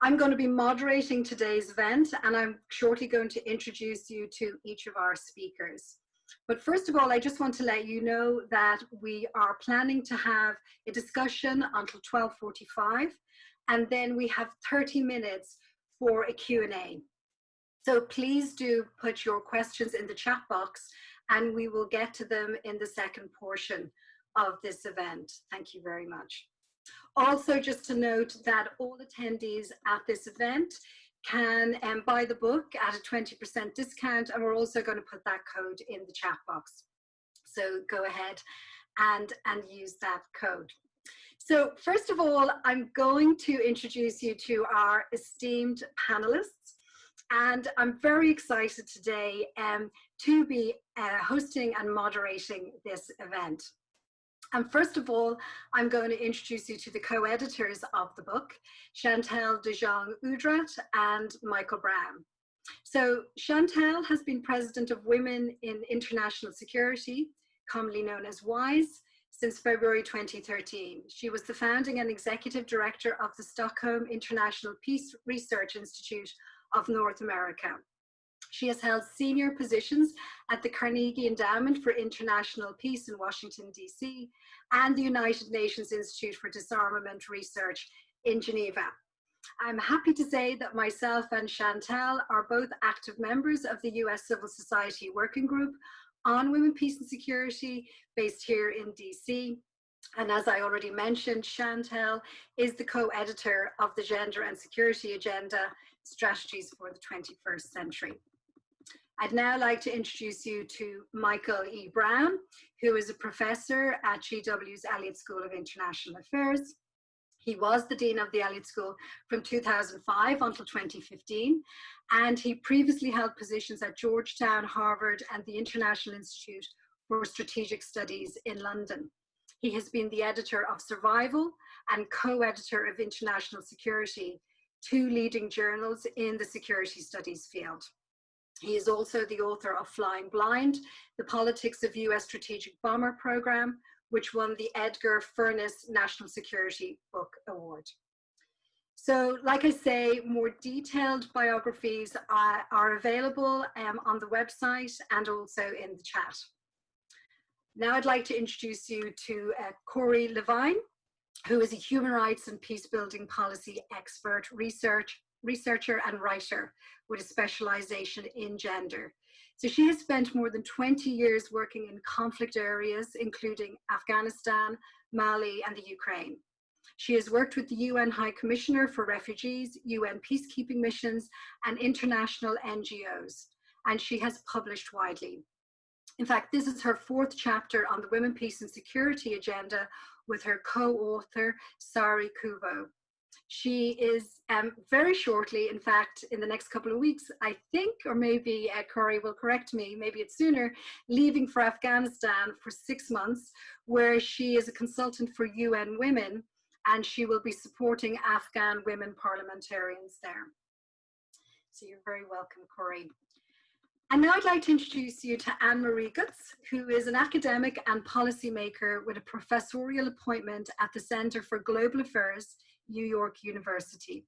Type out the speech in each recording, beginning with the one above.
I'm going to be moderating today's event, and I'm shortly going to introduce you to each of our speakers. But first of all, I just want to let you know that we are planning to have a discussion until 12:45, and then we have 30 minutes for a Q&A. So please do put your questions in the chat box, and we will get to them in the second portion of this event. Thank you very much. Also, just to note that all attendees at this event can buy the book at a 20% discount, and we're also going to put that code in the chat box. So go ahead and use that code. So first of all, I'm going to introduce you to our esteemed panelists, and I'm very excited today to be hosting and moderating this event. And first of all, I'm going to introduce you to the co-editors of the book, Chantal de Jonge Oudraat and Michael Brown. So Chantal has been president of Women in International Security, commonly known as WIIS, since February 2013. She was the founding and executive director of the Stockholm International Peace Research Institute of North America. She has held senior positions at the Carnegie Endowment for International Peace in Washington, D.C., and the United Nations Institute for Disarmament Research in Geneva. I'm happy to say that myself and Chantal are both active members of the US Civil Society Working Group on Women, Peace and Security, based here in D.C. And as I already mentioned, Chantal is the co-editor of the Gender and Security Agenda, Strategies for the 21st Century. I'd now like to introduce you to Michael E. Brown, who is a professor at GW's Elliott School of International Affairs. He was the Dean of the Elliott School from 2005 until 2015, and he previously held positions at Georgetown, Harvard, and the International Institute for Strategic Studies in London. He has been the editor of Survival and co-editor of International Security, two leading journals in the security studies field. He is also the author of Flying Blind, The Politics of US Strategic Bomber Program, which won the Edgar Furness National Security Book Award. So, like I say, more detailed biographies are available on the website and also in the chat. Now I'd like to introduce you to Corey Levine, who is a human rights and peace-building policy expert, researcher and writer with a specialization in gender. So she has spent more than 20 years working in conflict areas, including Afghanistan, Mali, and the Ukraine. She has worked with the UN High Commissioner for Refugees, UN peacekeeping missions, and international NGOs, and she has published widely. In fact, this is her fourth chapter on the Women, Peace and Security Agenda with her co-author, Sari Kuvo. She is very shortly, in fact, in the next couple of weeks, I think, or maybe Corey will correct me, maybe it's sooner, leaving for Afghanistan for 6 months, where she is a consultant for UN Women, and she will be supporting Afghan women parliamentarians there. So you're very welcome, Corey. And now I'd like to introduce you to Anne-Marie Goetz, who is an academic and policymaker with a professorial appointment at the Center for Global Affairs, New York University.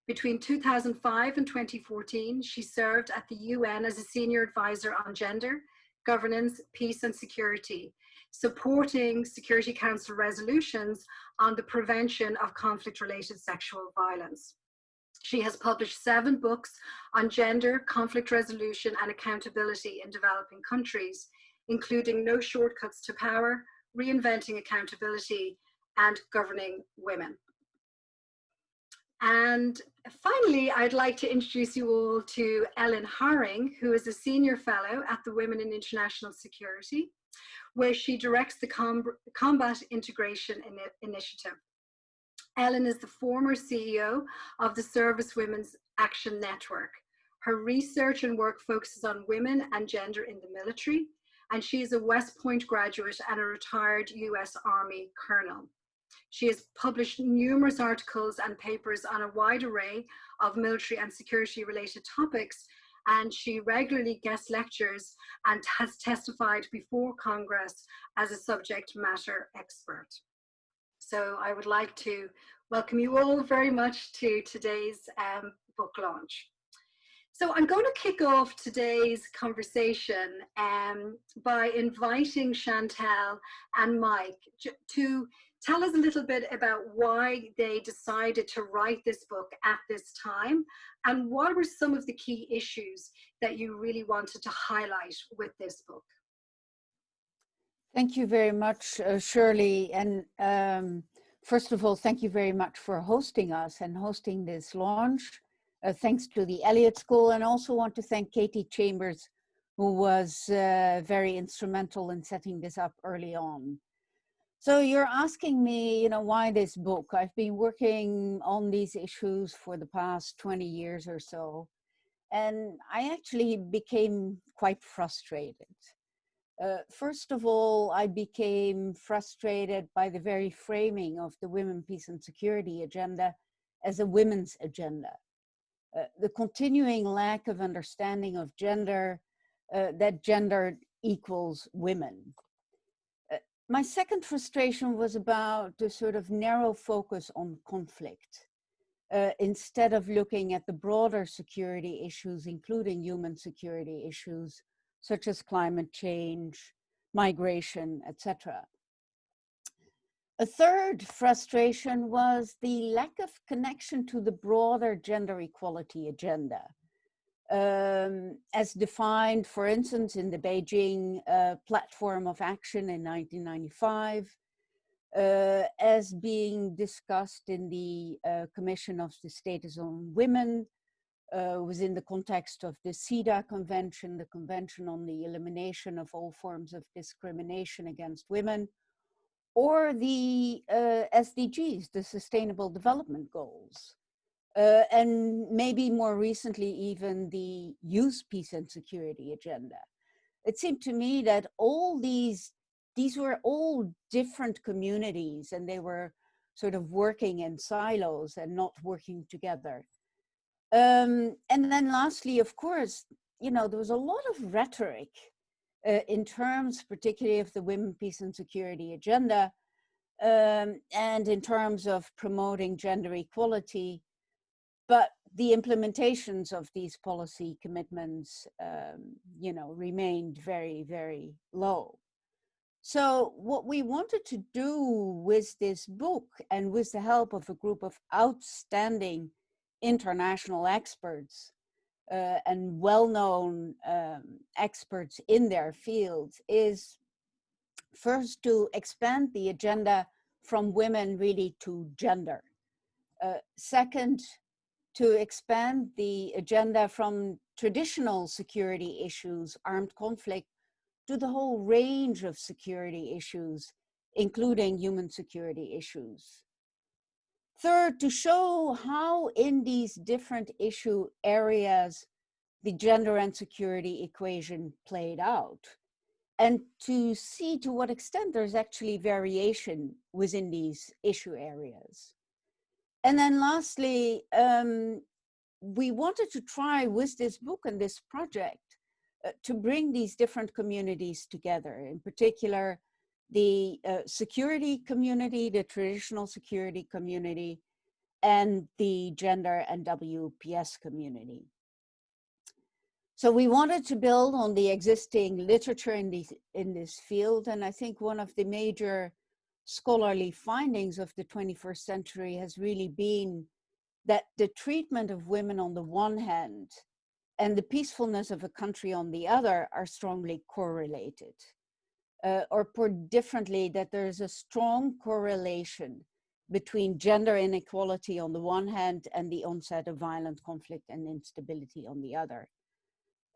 Between 2005 and 2014, she served at the UN as a senior advisor on gender, governance, peace and security, supporting Security Council resolutions on the prevention of conflict-related sexual violence. She has published 7 books on gender, conflict resolution and accountability in developing countries, including No Shortcuts to Power, Reinventing Accountability, and Governing Women. And finally, I'd like to introduce you all to Ellen Haring, who is a senior fellow at the Women in International Security, where she directs the Combat Integration Initiative. Ellen is the former CEO of the Service Women's Action Network. Her research and work focuses on women and gender in the military, and she is a West Point graduate and a retired US Army colonel. She has published numerous articles and papers on a wide array of military and security related topics, and she regularly guest lectures and has testified before Congress as a subject matter expert. So I would like to welcome you all very much to today's book launch. So I'm going to kick off today's conversation by inviting Chantal and Mike to tell us a little bit about why they decided to write this book at this time, and what were some of the key issues that you really wanted to highlight with this book. Thank you very much, Shirley. And first of all, thank you very much for hosting us and hosting this launch. Thanks to the Elliott School, and also want to thank Katie Chambers, who was very instrumental in setting this up early on. So you're asking me, why this book? I've been working on these issues for the past 20 years or so, and I actually became quite frustrated. First of all, I became frustrated by the very framing of the Women, Peace and Security agenda as a women's agenda. The continuing lack of understanding of gender, that gender equals women. My second frustration was about the sort of narrow focus on conflict, instead of looking at the broader security issues, including human security issues, such as climate change, migration, etc. A third frustration was the lack of connection to the broader gender equality agenda, as defined, for instance, in the Beijing Platform of Action in 1995, as being discussed in the Commission of the Status on Women, within the context of the CEDAW Convention, the Convention on the Elimination of All Forms of Discrimination Against Women, or the SDGs, the Sustainable Development Goals, and maybe more recently even the Youth, Peace and Security Agenda. It seemed to me that all these were all different communities, and they were sort of working in silos and not working together. And then lastly, of course, there was a lot of rhetoric in terms particularly of the Women, Peace and Security agenda, and in terms of promoting gender equality, but the implementations of these policy commitments, remained very, very low. So what we wanted to do with this book, and with the help of a group of outstanding international experts and well-known experts in their fields, is first to expand the agenda from women really to gender. Second, to expand the agenda from traditional security issues, armed conflict, to the whole range of security issues, including human security issues. Third, to show how in these different issue areas the gender and security equation played out, and to see to what extent there's actually variation within these issue areas. And then lastly, we wanted to try with this book and this project to bring these different communities together, in particular the security community, the traditional security community, and the gender and WPS community. So we wanted to build on the existing literature in this field, and I think one of the major scholarly findings of the 21st century has really been that the treatment of women on the one hand and the peacefulness of a country on the other are strongly correlated. Or put differently, that there's a strong correlation between gender inequality on the one hand and the onset of violent conflict and instability on the other.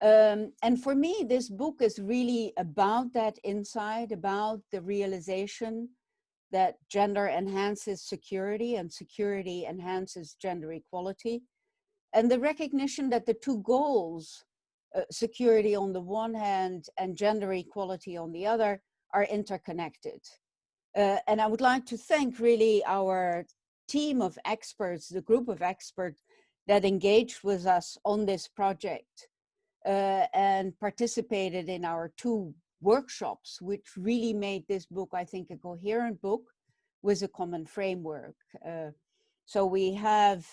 And for me, this book is really about that insight, about the realization that gender enhances security and security enhances gender equality, and the recognition that the two goals, security on the one hand and gender equality on the other, are interconnected. And I would like to thank really our team of experts, the group of experts that engaged with us on this project and participated in our 2 workshops, which really made this book, I think, a coherent book with a common framework. So we have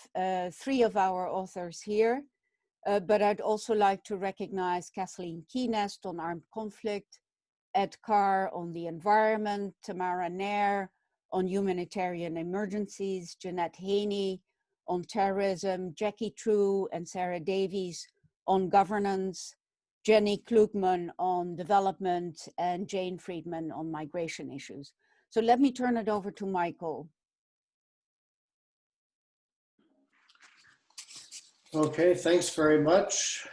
3 of our authors here, but I'd also like to recognize Kathleen Keenest on armed conflict, Ed Carr on the environment, Tamara Nair on humanitarian emergencies, Jeanette Haney on terrorism, Jackie True and Sarah Davies on governance, Jenny Klugman on development, and Jane Friedman on migration issues. So let me turn it over to Michael. Okay, thanks very much.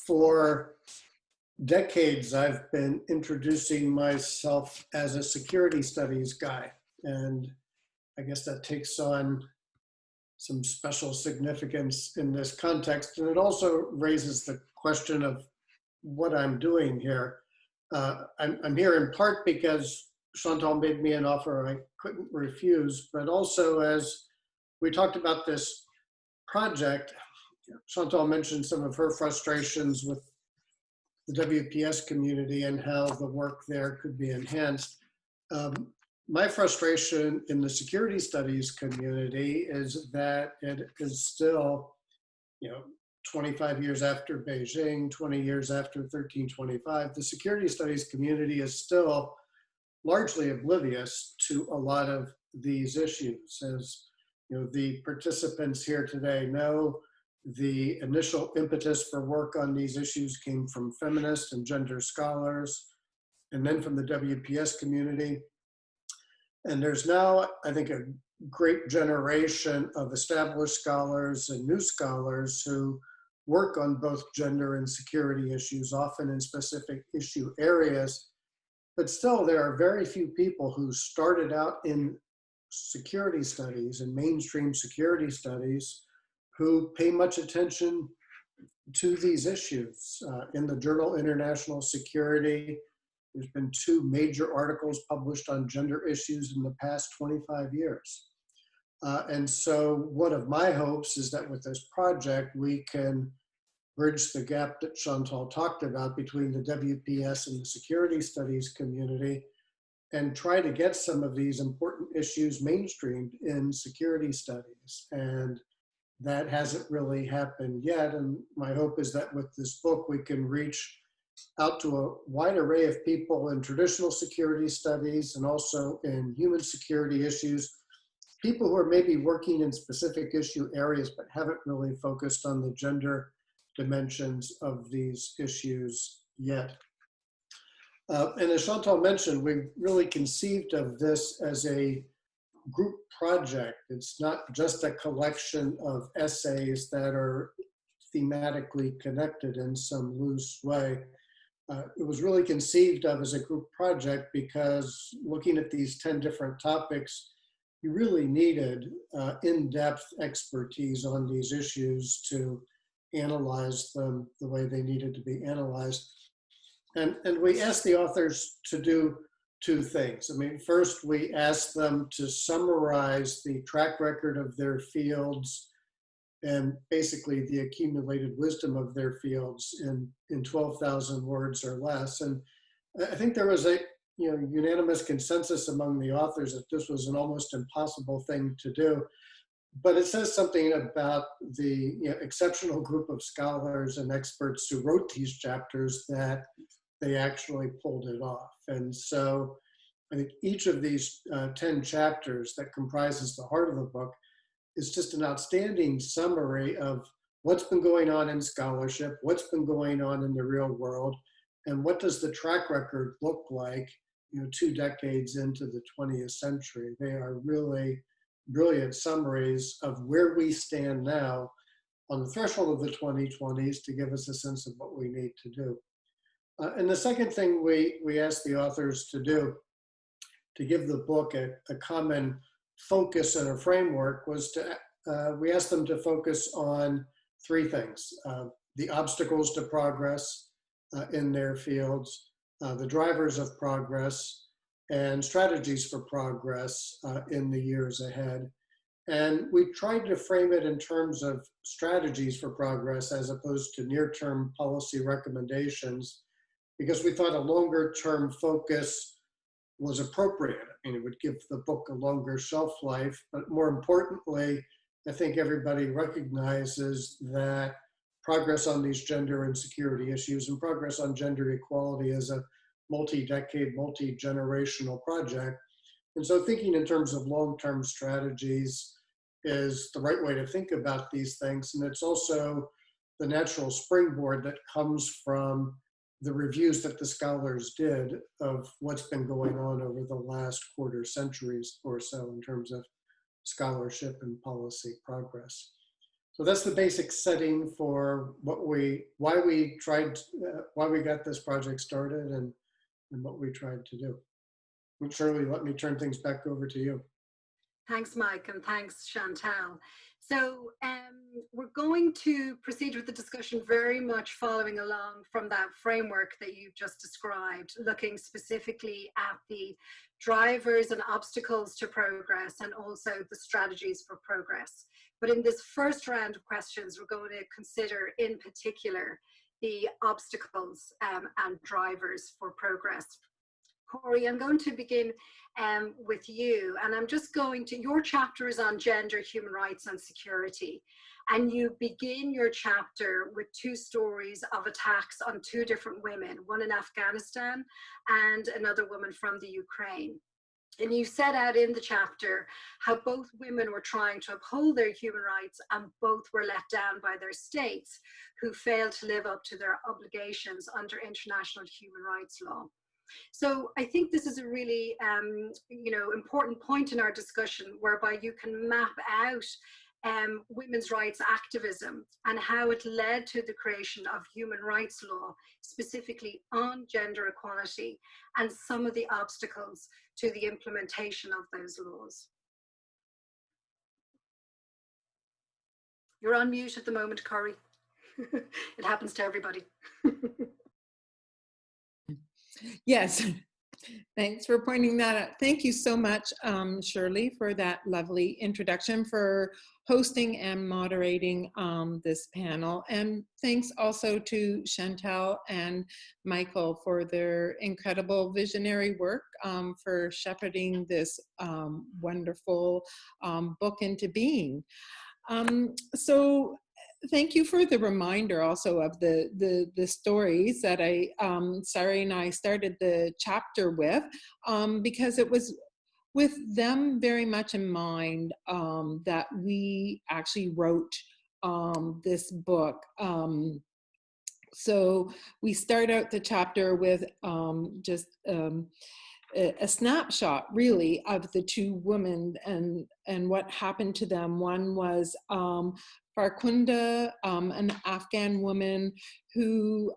For decades, I've been introducing myself as a security studies guy, and I guess that takes on some special significance in this context, and it also raises the question of what I'm doing here. I'm here in part because Chantal made me an offer I couldn't refuse, but also as we talked about this project, Chantal mentioned some of her frustrations with the WPS community and how the work there could be enhanced. My frustration in the security studies community is that it is still, 25 years after Beijing, 20 years after 1325, the security studies community is still largely oblivious to a lot of these issues. As the participants here today know, the initial impetus for work on these issues came from feminist and gender scholars, and then from the WPS community. And there's now, I think, a great generation of established scholars and new scholars who work on both gender and security issues, often in specific issue areas. But still, there are very few people who started out in security studies and mainstream security studies who pay much attention to these issues. In the journal International Security, there's been 2 major articles published on gender issues in the past 25 years. And so one of my hopes is that with this project, we can bridge the gap that Chantal talked about between the WPS and the security studies community and try to get some of these important issues mainstreamed in security studies. And that hasn't really happened yet. And my hope is that with this book, we can reach out to a wide array of people in traditional security studies and also in human security issues, people who are maybe working in specific issue areas but haven't really focused on the gender dimensions of these issues yet. And as Chantal mentioned, we really conceived of this as a group project. It's not just a collection of essays that are thematically connected in some loose way. It was really conceived of as a group project because looking at these 10 different topics, you really needed in-depth expertise on these issues to analyze them the way they needed to be analyzed. And we asked the authors to do 2 things. I mean, first, we asked them to summarize the track record of their fields and basically the accumulated wisdom of their fields in 12,000 words or less. And I think there was a unanimous consensus among the authors that this was an almost impossible thing to do. But it says something about the exceptional group of scholars and experts who wrote these chapters that they actually pulled it off. And so I think each of these 10 chapters that comprises the heart of the book is just an outstanding summary of what's been going on in scholarship, what's been going on in the real world, and what does the track record look like 2 decades into the 20th century. They are really brilliant summaries of where we stand now on the threshold of the 2020s to give us a sense of what we need to do. And the second thing we asked the authors to do to give the book a common focus and a framework was to, we asked them to focus on 3 things: the obstacles to progress in their fields, the drivers of progress, and strategies for progress in the years ahead. And we tried to frame it in terms of strategies for progress as opposed to near-term policy recommendations, because we thought a longer-term focus was appropriate. I mean, it would give the book a longer shelf life, but more importantly, I think everybody recognizes that progress on these gender and security issues and progress on gender equality is a multi-decade, multi-generational project. And so thinking in terms of long-term strategies is the right way to think about these things. And it's also the natural springboard that comes from the reviews that the scholars did of what's been going on over the last quarter centuries or so in terms of scholarship and policy progress. So that's the basic setting for why we got this project started and what we tried to do. And Shirley, let me turn things back over to you. Thanks, Mike, and thanks, Chantal. So we're going to proceed with the discussion very much following along from that framework that you just described, looking specifically at the drivers and obstacles to progress and also the strategies for progress. But in this first round of questions, we're going to consider in particular the obstacles and drivers for progress. Corey, I'm going to begin with you, and I'm just going to, your chapter is on gender, human rights and security, and you begin your chapter with two stories of attacks on two different women, one in Afghanistan and another woman from the Ukraine. And you set out in the chapter how both women were trying to uphold their human rights and both were let down by their states who failed to live up to their obligations under international human rights law. So I think this is a really important point in our discussion whereby you can map out women's rights activism and how it led to the creation of human rights law, specifically on gender equality, and some of the obstacles to the implementation of those laws. You're on mute at the moment, Corey. It happens to everybody. Yes, thanks for pointing that out. Thank you so much, Shirley, for that lovely introduction, for hosting and moderating this panel. And thanks also to Chantal and Michael for their incredible visionary work for shepherding this wonderful book into being. So thank you for the reminder also of the stories that Sari and I started the chapter with, because it was with them very much in mind that we actually wrote this book. So we start out the chapter with just a snapshot really of the two women and what happened to them. One was Farkhunda, an Afghan woman who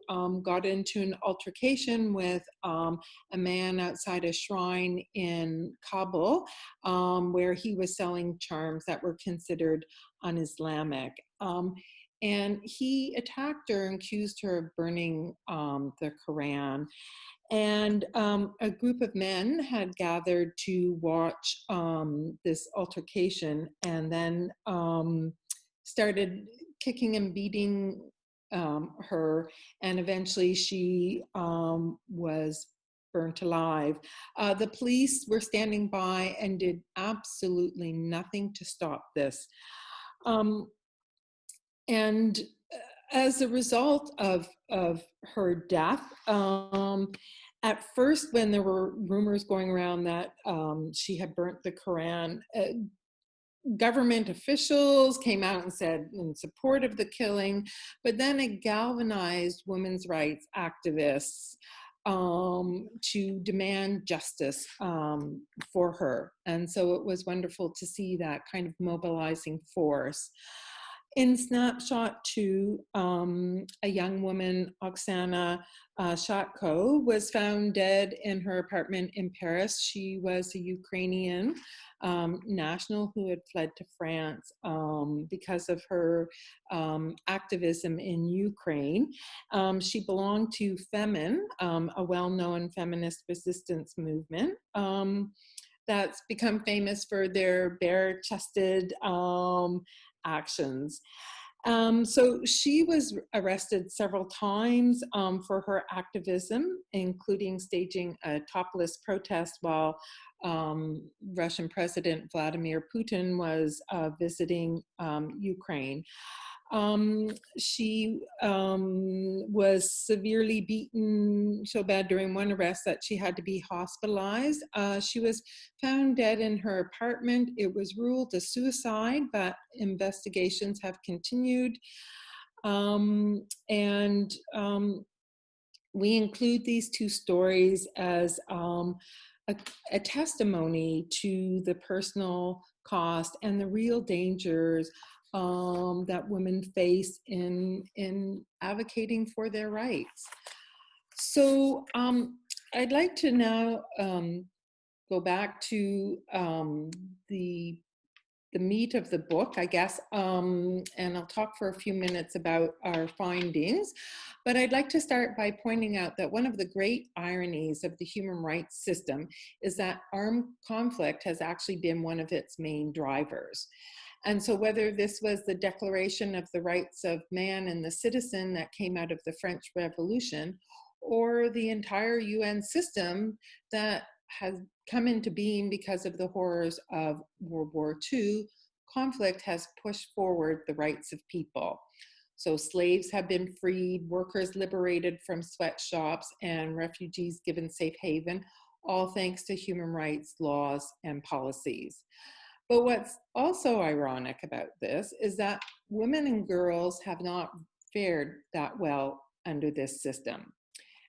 got into an altercation with a man outside a shrine in Kabul, where he was selling charms that were considered un-Islamic. And he attacked her and accused her of burning the Quran. And a group of men had gathered to watch this altercation, and then started kicking and beating her, and eventually she was burnt alive. The police were standing by and did absolutely nothing to stop this. And as a result of her death, at first when there were rumors going around that she had burnt the Quran, government officials came out and said in support of the killing, but then it galvanized women's rights activists to demand justice for her. And so it was wonderful to see that kind of mobilizing force. In Snapshot 2, a young woman, Oksana Shatko, was found dead in her apartment in Paris. She was a Ukrainian national who had fled to France because of her activism in Ukraine. She belonged to Femin, a well-known feminist resistance movement that's become famous for their bare-chested actions. So she was arrested several times for her activism, including staging a topless protest while Russian President Vladimir Putin was visiting Ukraine. She was severely beaten so bad during one arrest that she had to be hospitalized. She was found dead in her apartment. It was ruled a suicide, but investigations have continued. We include these two stories as a testimony to the personal cost and the real dangers that women face in advocating for their rights. So I'd like to now go back to the meat of the book, I guess, and I'll talk for a few minutes about our findings. But I'd like to start by pointing out that one of the great ironies of the human rights system is that armed conflict has actually been one of its main drivers. And so whether this was the Declaration of the Rights of Man and the Citizen that came out of the French Revolution, or the entire UN system that has come into being because of the horrors of World War II, conflict has pushed forward the rights of people. So slaves have been freed, workers liberated from sweatshops, and refugees given safe haven, all thanks to human rights laws and policies. But what's also ironic about this is that women and girls have not fared that well under this system.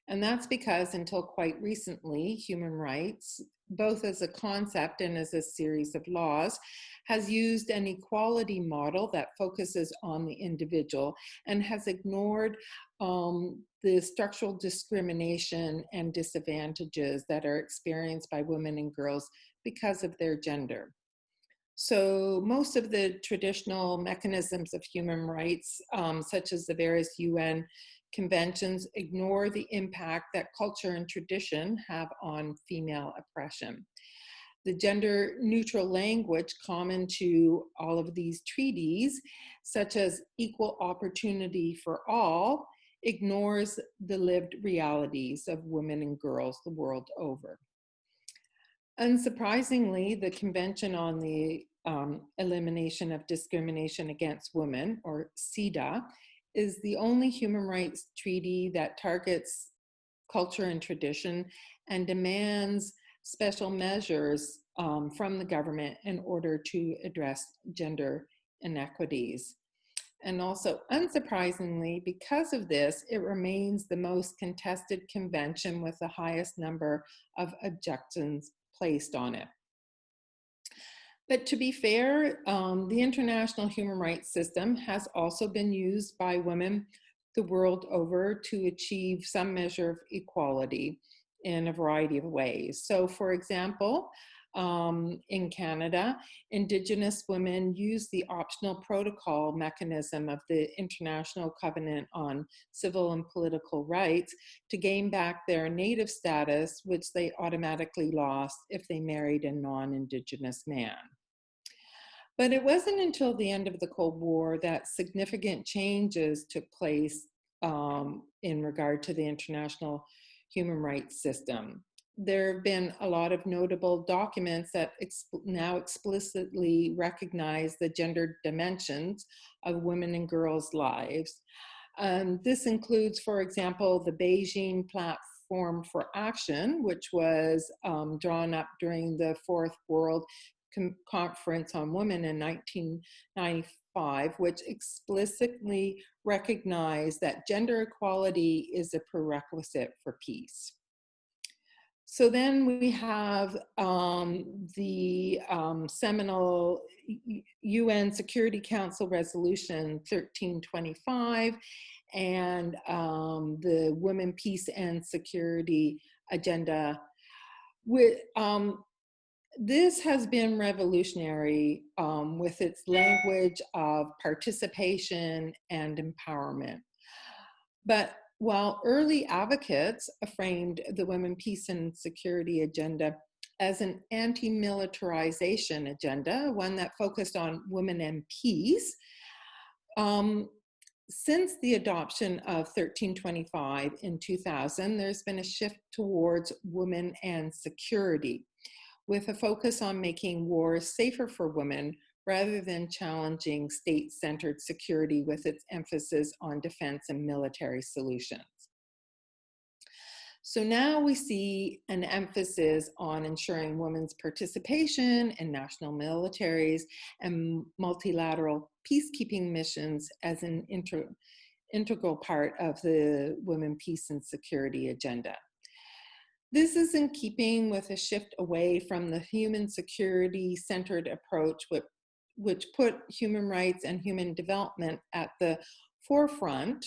And that's because until quite recently, human rights, both as a concept and as a series of laws, has used an equality model that focuses on the individual and has ignored the structural discrimination and disadvantages that are experienced by women and girls because of their gender. So most of the traditional mechanisms of human rights, such as the various UN conventions, ignore the impact that culture and tradition have on female oppression. The gender neutral language common to all of these treaties, such as equal opportunity for all, ignores the lived realities of women and girls the world over. Unsurprisingly, the Convention on the Elimination of Discrimination Against Women, or CEDAW, is the only human rights treaty that targets culture and tradition and demands special measures from the government in order to address gender inequities. And also, unsurprisingly, because of this, it remains the most contested convention with the highest number of objections placed on it. But to be fair, the international human rights system has also been used by women the world over to achieve some measure of equality in a variety of ways. So for example, in Canada, Indigenous women use the optional protocol mechanism of the International Covenant on Civil and Political Rights to gain back their Native status, which they automatically lost if they married a non-Indigenous man. But it wasn't until the end of the Cold War that significant changes took place in regard to the international human rights system. There have been a lot of notable documents that now explicitly recognize the gender dimensions of women and girls' lives. This includes, for example, the Beijing Platform for Action, which was drawn up during the Fourth World Conference on Women in 1995, which explicitly recognized that gender equality is a prerequisite for peace. So then we have the seminal UN Security Council Resolution 1325 and the Women, Peace and Security Agenda. This has been revolutionary with its language of participation and empowerment. But while early advocates framed the Women, Peace and Security Agenda as an anti-militarization agenda, one that focused on women and peace, Since the adoption of 1325 in 2000, there's been a shift towards women and security, with a focus on making war safer for women rather than challenging state-centered security with its emphasis on defense and military solutions. So now we see an emphasis on ensuring women's participation in national militaries and multilateral peacekeeping missions as an integral part of the women, peace, and security agenda. This is in keeping with a shift away from the human security-centered approach which put human rights and human development at the forefront.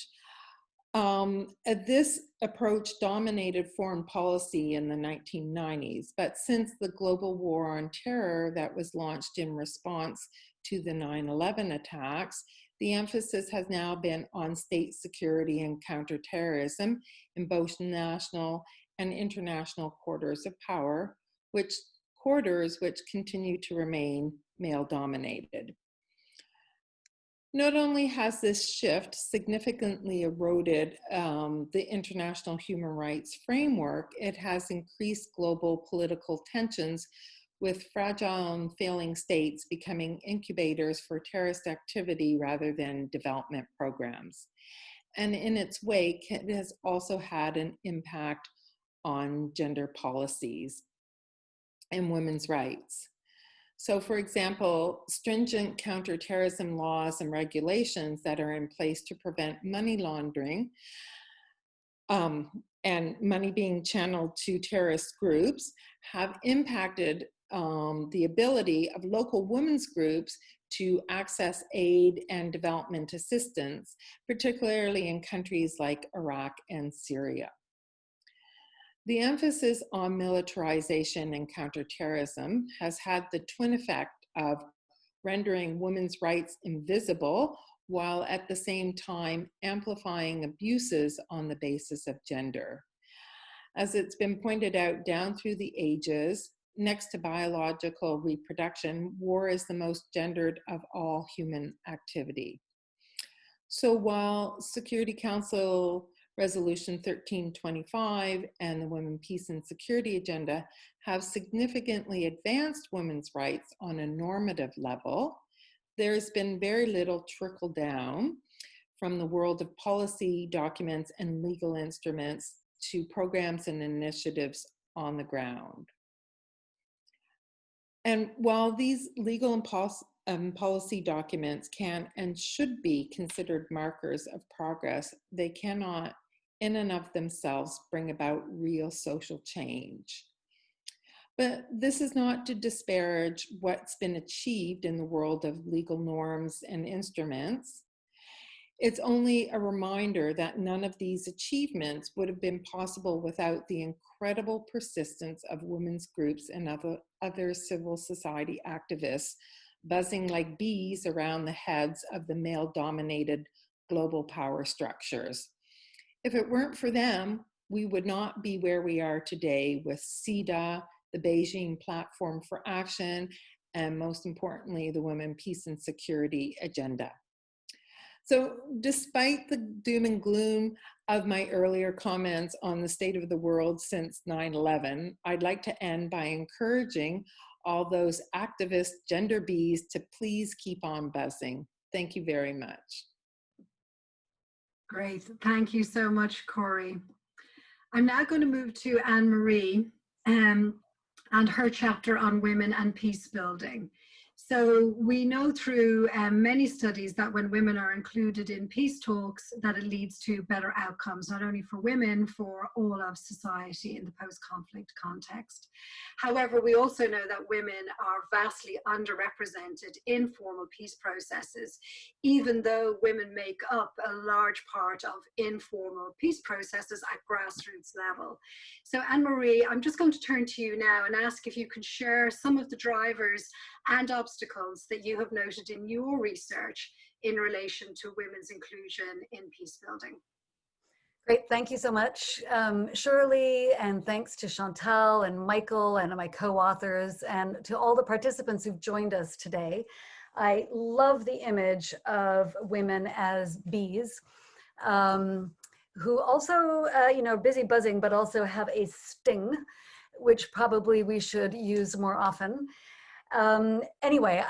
This approach dominated foreign policy in the 1990s, but since the global war on terror that was launched in response to the 9/11 attacks, the emphasis has now been on state security and counterterrorism in both national and international quarters of power, which continue to remain male-dominated. Not only has this shift significantly eroded the international human rights framework, it has increased global political tensions, with fragile and failing states becoming incubators for terrorist activity rather than development programs. And in its wake, it has also had an impact on gender policies and women's rights. So, for example, stringent counterterrorism laws and regulations that are in place to prevent money laundering and money being channeled to terrorist groups have impacted the ability of local women's groups to access aid and development assistance, particularly in countries like Iraq and Syria. The emphasis on militarization and counterterrorism has had the twin effect of rendering women's rights invisible, while at the same time amplifying abuses on the basis of gender. As it's been pointed out down through the ages, next to biological reproduction, war is the most gendered of all human activity. So while Security Council Resolution 1325 and the Women, Peace and Security Agenda have significantly advanced women's rights on a normative level, there's been very little trickle down from the world of policy documents and legal instruments to programs and initiatives on the ground. And while these legal and policy documents can and should be considered markers of progress, they cannot in and of themselves bring about real social change. But this is not to disparage what's been achieved in the world of legal norms and instruments. It's only a reminder that none of these achievements would have been possible without the incredible persistence of women's groups and other civil society activists buzzing like bees around the heads of the male-dominated global power structures. If it weren't for them, we would not be where we are today with CEDA, the Beijing Platform for Action, and most importantly, the Women, Peace and Security Agenda. So despite the doom and gloom of my earlier comments on the state of the world since 9/11, I'd like to end by encouraging all those activist gender bees to please keep on buzzing. Thank you very much. Great, thank you so much, Corey. I'm now going to move to Anne-Marie and her chapter on women and peace building. So we know through many studies that when women are included in peace talks, that it leads to better outcomes, not only for women, for all of society in the post-conflict context. However, we also know that women are vastly underrepresented in formal peace processes, even though women make up a large part of informal peace processes at grassroots level. So Anne-Marie, I'm just going to turn to you now and ask if you can share some of the drivers and obstacles that you have noted in your research in relation to women's inclusion in peace building. Great, thank you so much, Shirley, and thanks to Chantal and Michael and my co-authors and to all the participants who've joined us today. I love the image of women as bees, who also, you know, busy buzzing, but also have a sting, which probably we should use more often. Anyway,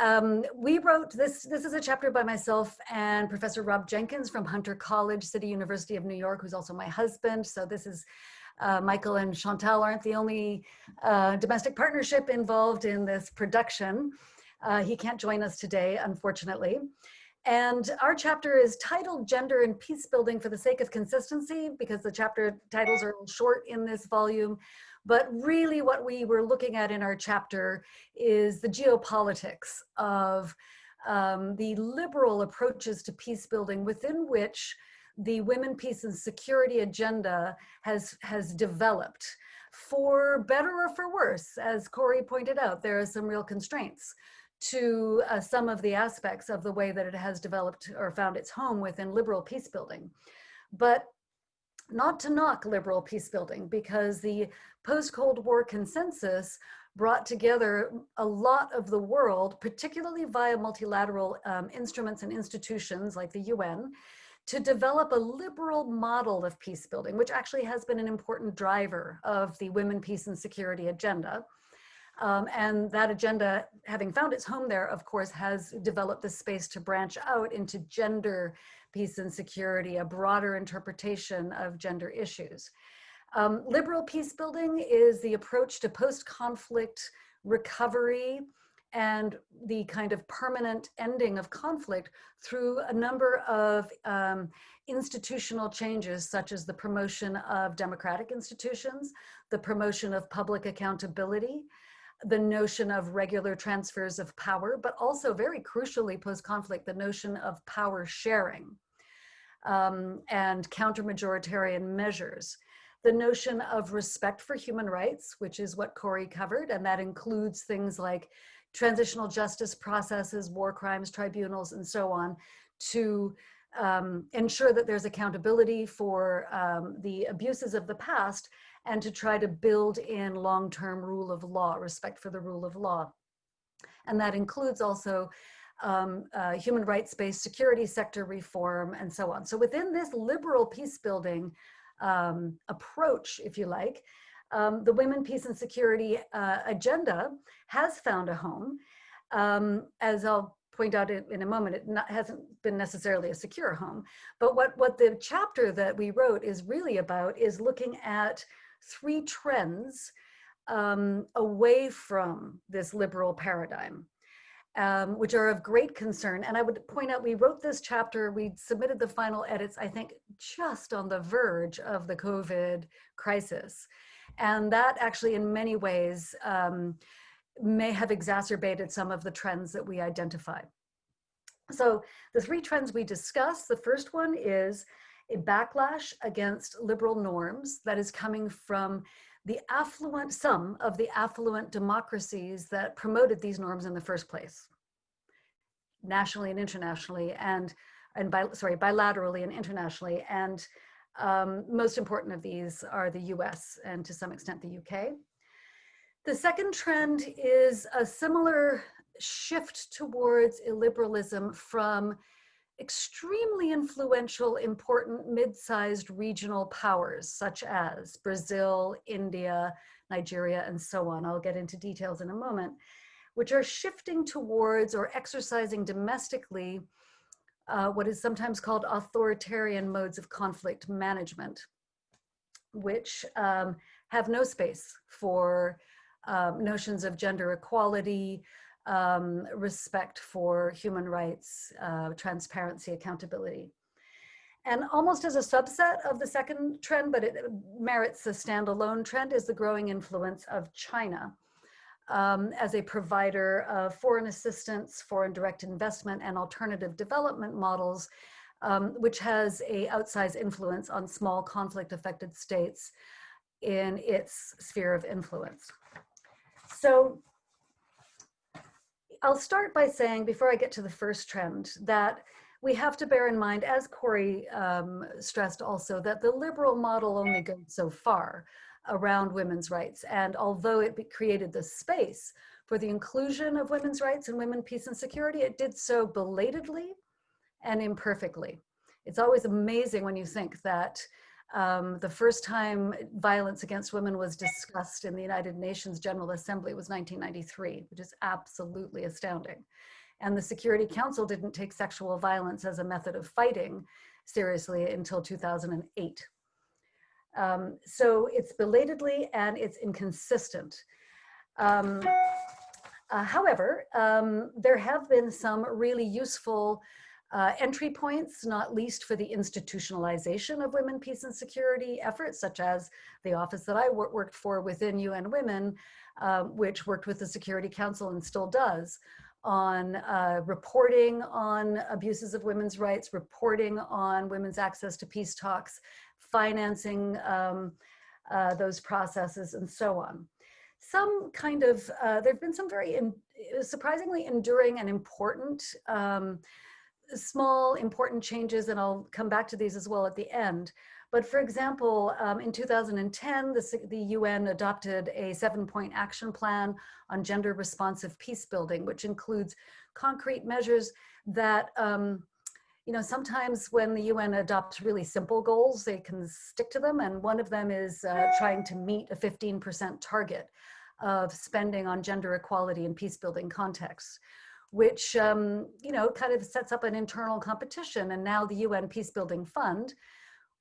we wrote this is a chapter by myself and Professor Rob Jenkins from Hunter College, City University of New York, who's also my husband. So this is, Michael and Chantal aren't the only domestic partnership involved in this production. He can't join us today, unfortunately. And our chapter is titled Gender and Peacebuilding for the sake of consistency, because the chapter titles are short in this volume. But really what we were looking at in our chapter is the geopolitics of the liberal approaches to peacebuilding, within which the women, peace, and security agenda has developed. For better or for worse, as Corey pointed out, there are some real constraints to some of the aspects of the way that it has developed or found its home within liberal peacebuilding. But not to knock liberal peacebuilding, because the post-Cold War consensus brought together a lot of the world, particularly via multilateral instruments and institutions like the UN, to develop a liberal model of peacebuilding, which actually has been an important driver of the women, peace, and security agenda. And that agenda, having found its home there, of course, has developed the space to branch out into gender, peace, and security, a broader interpretation of gender issues. Liberal peacebuilding is the approach to post-conflict recovery and the kind of permanent ending of conflict through a number of institutional changes, such as the promotion of democratic institutions, the promotion of public accountability, the notion of regular transfers of power, but also very crucially post-conflict, the notion of power sharing and counter-majoritarian measures. The notion of respect for human rights, which is what Corey covered, and that includes things like transitional justice processes, war crimes tribunals, and so on, to ensure that there's accountability for the abuses of the past, and to try to build in long-term rule of law, respect for the rule of law. And that includes also human rights-based security sector reform and so on. So within this liberal peacebuilding approach, if you like, the women, peace, and security agenda has found a home. As I'll point out in a moment, it hasn't been necessarily a secure home. But what the chapter that we wrote is really about is looking at three trends away from this liberal paradigm, which are of great concern. And I would point out, we wrote this chapter, we submitted the final edits, I think, just on the verge of the COVID crisis. And that actually, in many ways, may have exacerbated some of the trends that we identified. So the three trends we discussed, the first one is a backlash against liberal norms that is coming from the affluent, some of the affluent democracies that promoted these norms in the first place, nationally and internationally, and bilaterally and internationally. And most important of these are the US and to some extent the UK. The second trend is a similar shift towards illiberalism from extremely influential, important, mid-sized regional powers, such as Brazil, India, Nigeria, and so on. I'll get into details in a moment, which are shifting towards or exercising domestically what is sometimes called authoritarian modes of conflict management, which have no space for notions of gender equality, respect for human rights, transparency, accountability. And almost as a subset of the second trend, but it merits a standalone trend, is the growing influence of China as a provider of foreign assistance, foreign direct investment, and alternative development models, which has an outsized influence on small conflict-affected states in its sphere of influence. So I'll start by saying, before I get to the first trend, that we have to bear in mind, as Corey stressed also, that the liberal model only goes so far around women's rights. And although it created the space for the inclusion of women's rights and women, peace, and security, it did so belatedly and imperfectly. It's always amazing when you think that the first time violence against women was discussed in the United Nations General Assembly was 1993, which is absolutely astounding. And the Security Council didn't take sexual violence as a method of fighting seriously until 2008. So it's belatedly and it's inconsistent. However, there have been some really useful entry points, not least for the institutionalization of women, peace, and security efforts, such as the office that I worked for within UN Women, which worked with the Security Council and still does, on reporting on abuses of women's rights, reporting on women's access to peace talks, financing those processes, and so on. Some kind of, there have been some very surprisingly enduring and important small, important changes, and I'll come back to these as well at the end. But for example, in 2010, the UN adopted a 7-point action plan on gender responsive peace building, which includes concrete measures that, you know, sometimes when the UN adopts really simple goals, they can stick to them. And one of them is trying to meet a 15% target of spending on gender equality in peace building contexts, which, you know, kind of sets up an internal competition. And now the UN Peacebuilding Fund,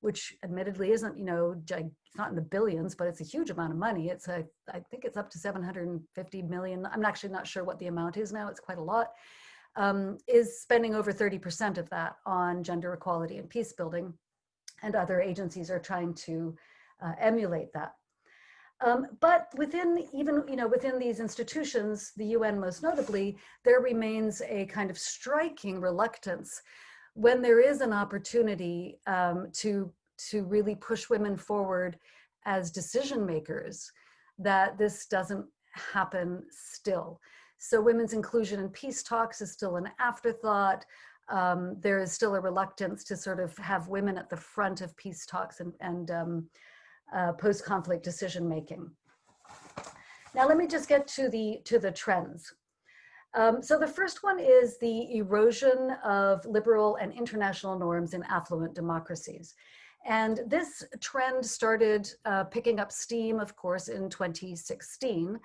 which admittedly isn't, you know, it's not in the billions, but it's a huge amount of money. It's I think it's up to 750 million. I'm actually not sure what the amount is now. It's quite a lot. Is spending over 30% of that on gender equality and peace building, and other agencies are trying to emulate that. But within even, you know, within these institutions, the UN most notably, there remains a kind of striking reluctance when there is an opportunity to really push women forward as decision makers, that this doesn't happen still. So women's inclusion in peace talks is still an afterthought. There is still a reluctance to sort of have women at the front of peace talks and post-conflict decision-making. Now, let me just get to the trends. So the first one is the erosion of liberal and international norms in affluent democracies. And this trend started picking up steam, of course, in 2016,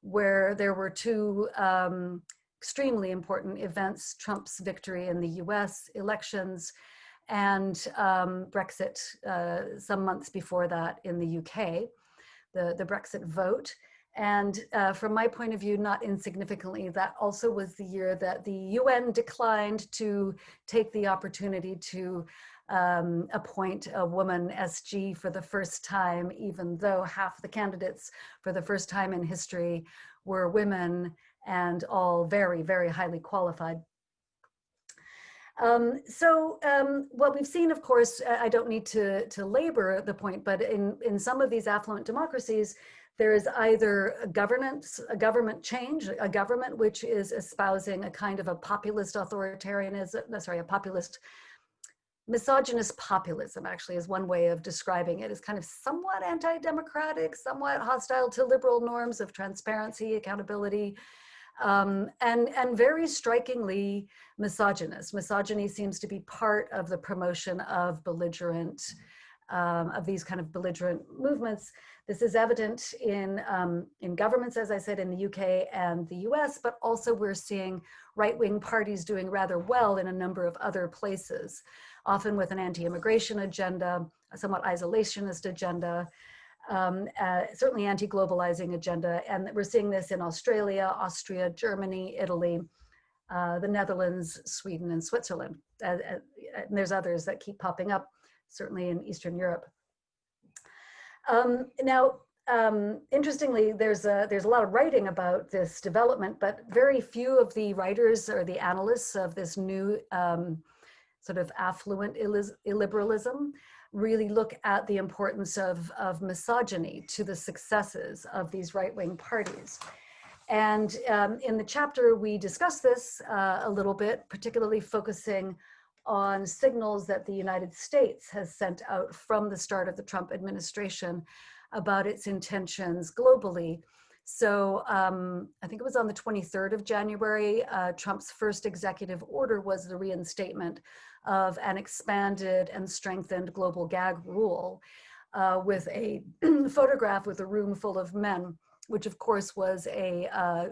where there were two extremely important events: Trump's victory in the US elections and Brexit some months before that in the UK, the Brexit vote. And from my point of view, not insignificantly, that also was the year that the UN declined to take the opportunity to appoint a woman SG for the first time, even though half the candidates for the first time in history were women and all very, very highly qualified. What we've seen, of course, I don't need to labor the point, but in some of these affluent democracies, there is either a government change, a government which is espousing a kind of a populist authoritarianism, a populist, misogynist populism, actually, is one way of describing it, is kind of somewhat anti-democratic, somewhat hostile to liberal norms of transparency, accountability, and very strikingly misogynist. Misogyny seems to be part of the promotion of belligerent, of these kind of belligerent movements. This is evident in governments, as I said, in the UK and the US, but also we're seeing right-wing parties doing rather well in a number of other places, often with an anti-immigration agenda, a somewhat isolationist agenda, certainly anti-globalizing agenda. And we're seeing this in Australia, Austria, Germany, Italy, the Netherlands, Sweden, and Switzerland. And there's others that keep popping up, certainly in Eastern Europe. Interestingly, there's a lot of writing about this development, but very few of the writers or the analysts of this new sort of affluent illiberalism really look at the importance of misogyny to the successes of these right-wing parties. And in the chapter, we discuss this a little bit, particularly focusing on signals that the United States has sent out from the start of the Trump administration about its intentions globally So I think it was on the 23rd of January, Trump's first executive order was the reinstatement of an expanded and strengthened global gag rule with a photograph with a room full of men, which of course was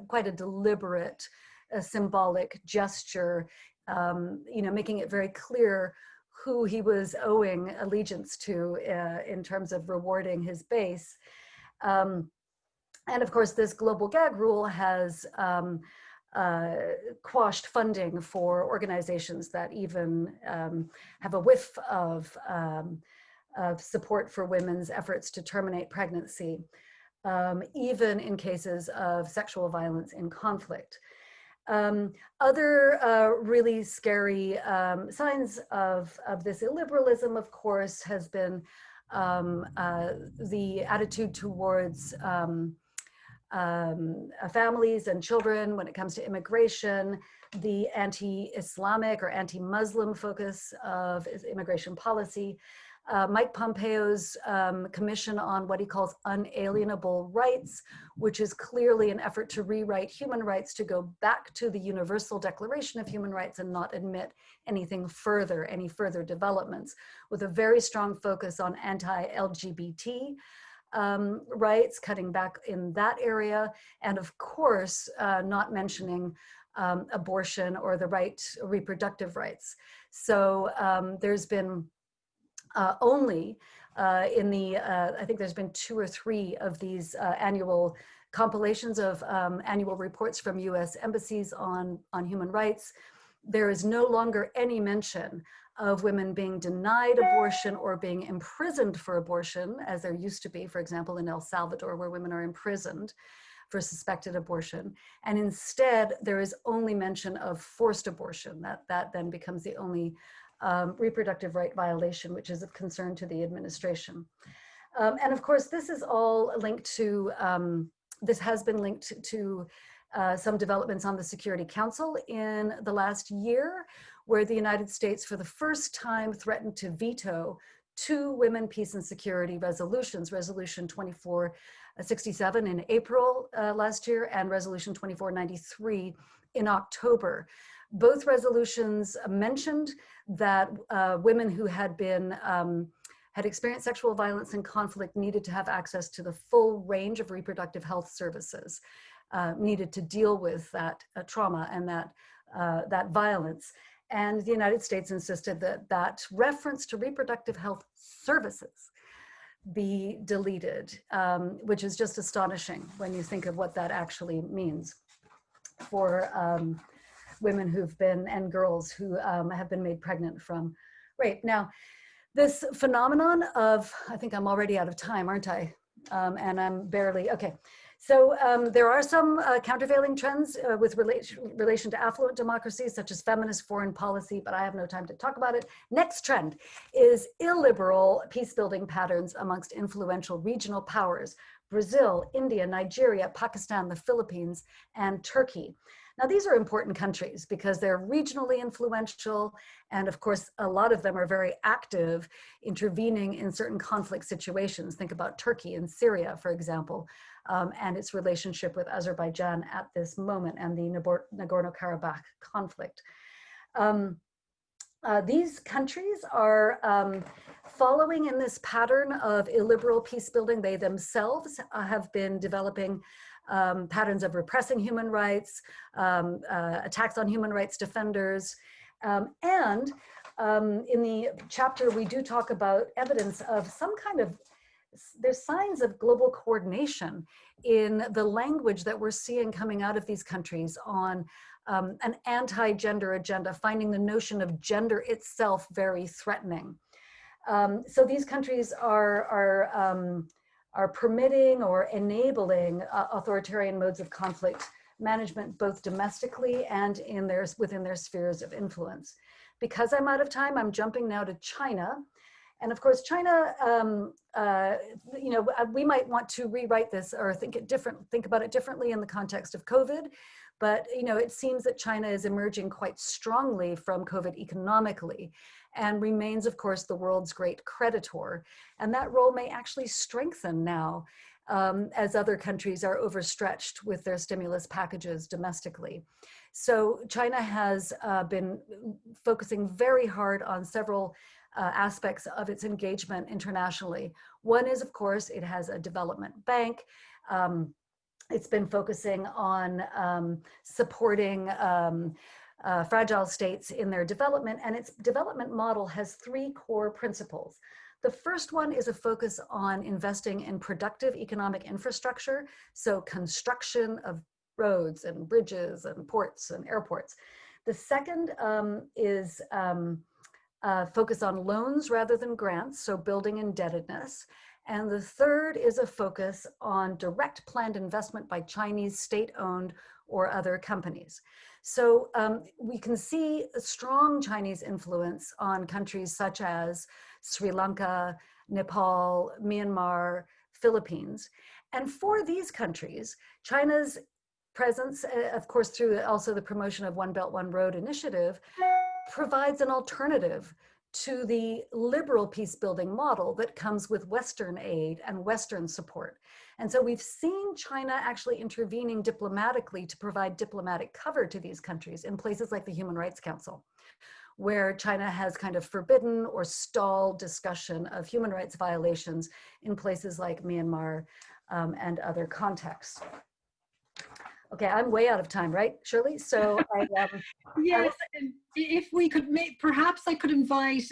quite a deliberate, symbolic gesture, making it very clear who he was owing allegiance to in terms of rewarding his base. And of course, this global gag rule has quashed funding for organizations that even have a whiff of support for women's efforts to terminate pregnancy, even in cases of sexual violence in conflict. Other really scary signs of this illiberalism, of course, has been the attitude towards families and children when it comes to immigration, the anti-Islamic or anti-Muslim focus of immigration policy, Mike Pompeo's commission on what he calls unalienable rights, which is clearly an effort to rewrite human rights to go back to the Universal Declaration of Human Rights and not admit anything further, any further developments, with a very strong focus on anti-LGBT rights, cutting back in that area, and of course, not mentioning abortion or the right, reproductive rights. So there's been only in the, I think there's been 2 or 3 of these annual compilations of annual reports from US embassies on human rights. There is no longer any mention of women being denied abortion or being imprisoned for abortion, as there used to be, for example, in El Salvador, where women are imprisoned for suspected abortion. And instead, there is only mention of forced abortion. That then becomes the only reproductive right violation, which is of concern to the administration. And of course, this is all linked to, this has been linked to some developments on the Security Council in the last year, where the United States for the first time threatened to veto 2 women, peace and security resolutions, Resolution 2467 in April last year and Resolution 2493 in October. Both resolutions mentioned that women who had experienced sexual violence and conflict needed to have access to the full range of reproductive health services, needed to deal with that trauma and that violence. And the United States insisted that reference to reproductive health services be deleted, which is just astonishing when you think of what that actually means for women who've been, and girls who have been made pregnant from rape. Now, this phenomenon of, I think I'm already out of time, aren't I? And I'm barely, okay. So there are some countervailing trends with relation to affluent democracies, such as feminist foreign policy, but I have no time to talk about it. Next trend is illiberal peace-building patterns amongst influential regional powers: Brazil, India, Nigeria, Pakistan, the Philippines, and Turkey. Now, these are important countries because they're regionally influential, and of course, a lot of them are very active, intervening in certain conflict situations. Think about Turkey and Syria, for example, and its relationship with Azerbaijan at this moment, and the Nagorno-Karabakh conflict. These countries are following in this pattern of illiberal peace building. They themselves have been developing patterns of repressing human rights, attacks on human rights defenders. And in the chapter, we do talk about evidence of some kind of, there's signs of global coordination in the language that we're seeing coming out of these countries on an anti-gender agenda, finding the notion of gender itself very threatening. So these countries are permitting or enabling authoritarian modes of conflict management, both domestically and within their spheres of influence. Because I'm out of time, I'm jumping now to China. And of course, China, we might want to rewrite this or think about it differently in the context of COVID. But it seems that China is emerging quite strongly from COVID economically, and remains, of course, the world's great creditor. And that role may actually strengthen now as other countries are overstretched with their stimulus packages domestically. So China has been focusing very hard on several aspects of its engagement internationally. One is, of course, it has a development bank. It's been focusing on supporting fragile states in their development, and its development model has three core principles. The first one is a focus on investing in productive economic infrastructure, so construction of roads and bridges and ports and airports. The second is focus on loans rather than grants, so building indebtedness. And the third is a focus on direct planned investment by Chinese state-owned or other companies. So we can see a strong Chinese influence on countries such as Sri Lanka, Nepal, Myanmar, Philippines. And for these countries, China's presence, of course, through also the promotion of One Belt, One Road initiative, provides an alternative to the liberal peace-building model that comes with Western aid and Western support. And so we've seen China actually intervening diplomatically to provide diplomatic cover to these countries in places like the Human Rights Council, where China has kind of forbidden or stalled discussion of human rights violations in places like Myanmar and other contexts. Okay, I'm way out of time, right, Shirley? So yes, and if we could perhaps I could invite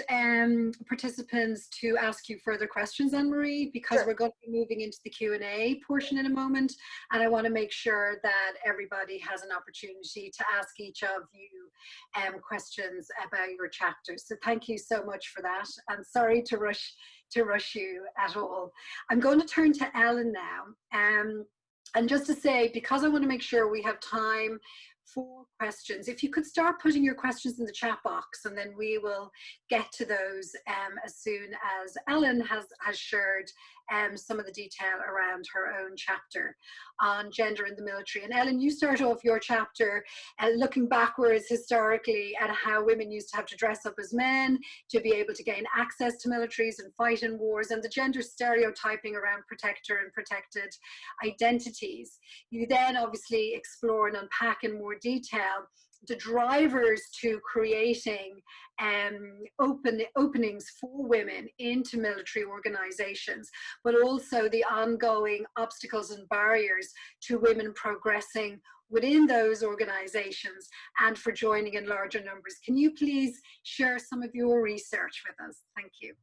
participants to ask you further questions, Anne-Marie, because we're going to be moving into the Q&A portion in a moment, and I want to make sure that everybody has an opportunity to ask each of you questions about your chapters. So thank you so much for that, and sorry to rush you at all. I'm going to turn to Ellen now. And just to say, because I want to make sure we have time for questions, if you could start putting your questions in the chat box, and then we will get to those as soon as Ellen has shared some of the detail around her own chapter on gender in the military. And Ellen, you start off your chapter looking backwards historically at how women used to have to dress up as men to be able to gain access to militaries and fight in wars, and the gender stereotyping around protector and protected identities. You then obviously explore and unpack in more detail the drivers to creating openings for women into military organizations, but also the ongoing obstacles and barriers to women progressing within those organizations and for joining in larger numbers. Can you please share some of your research with us? Thank you.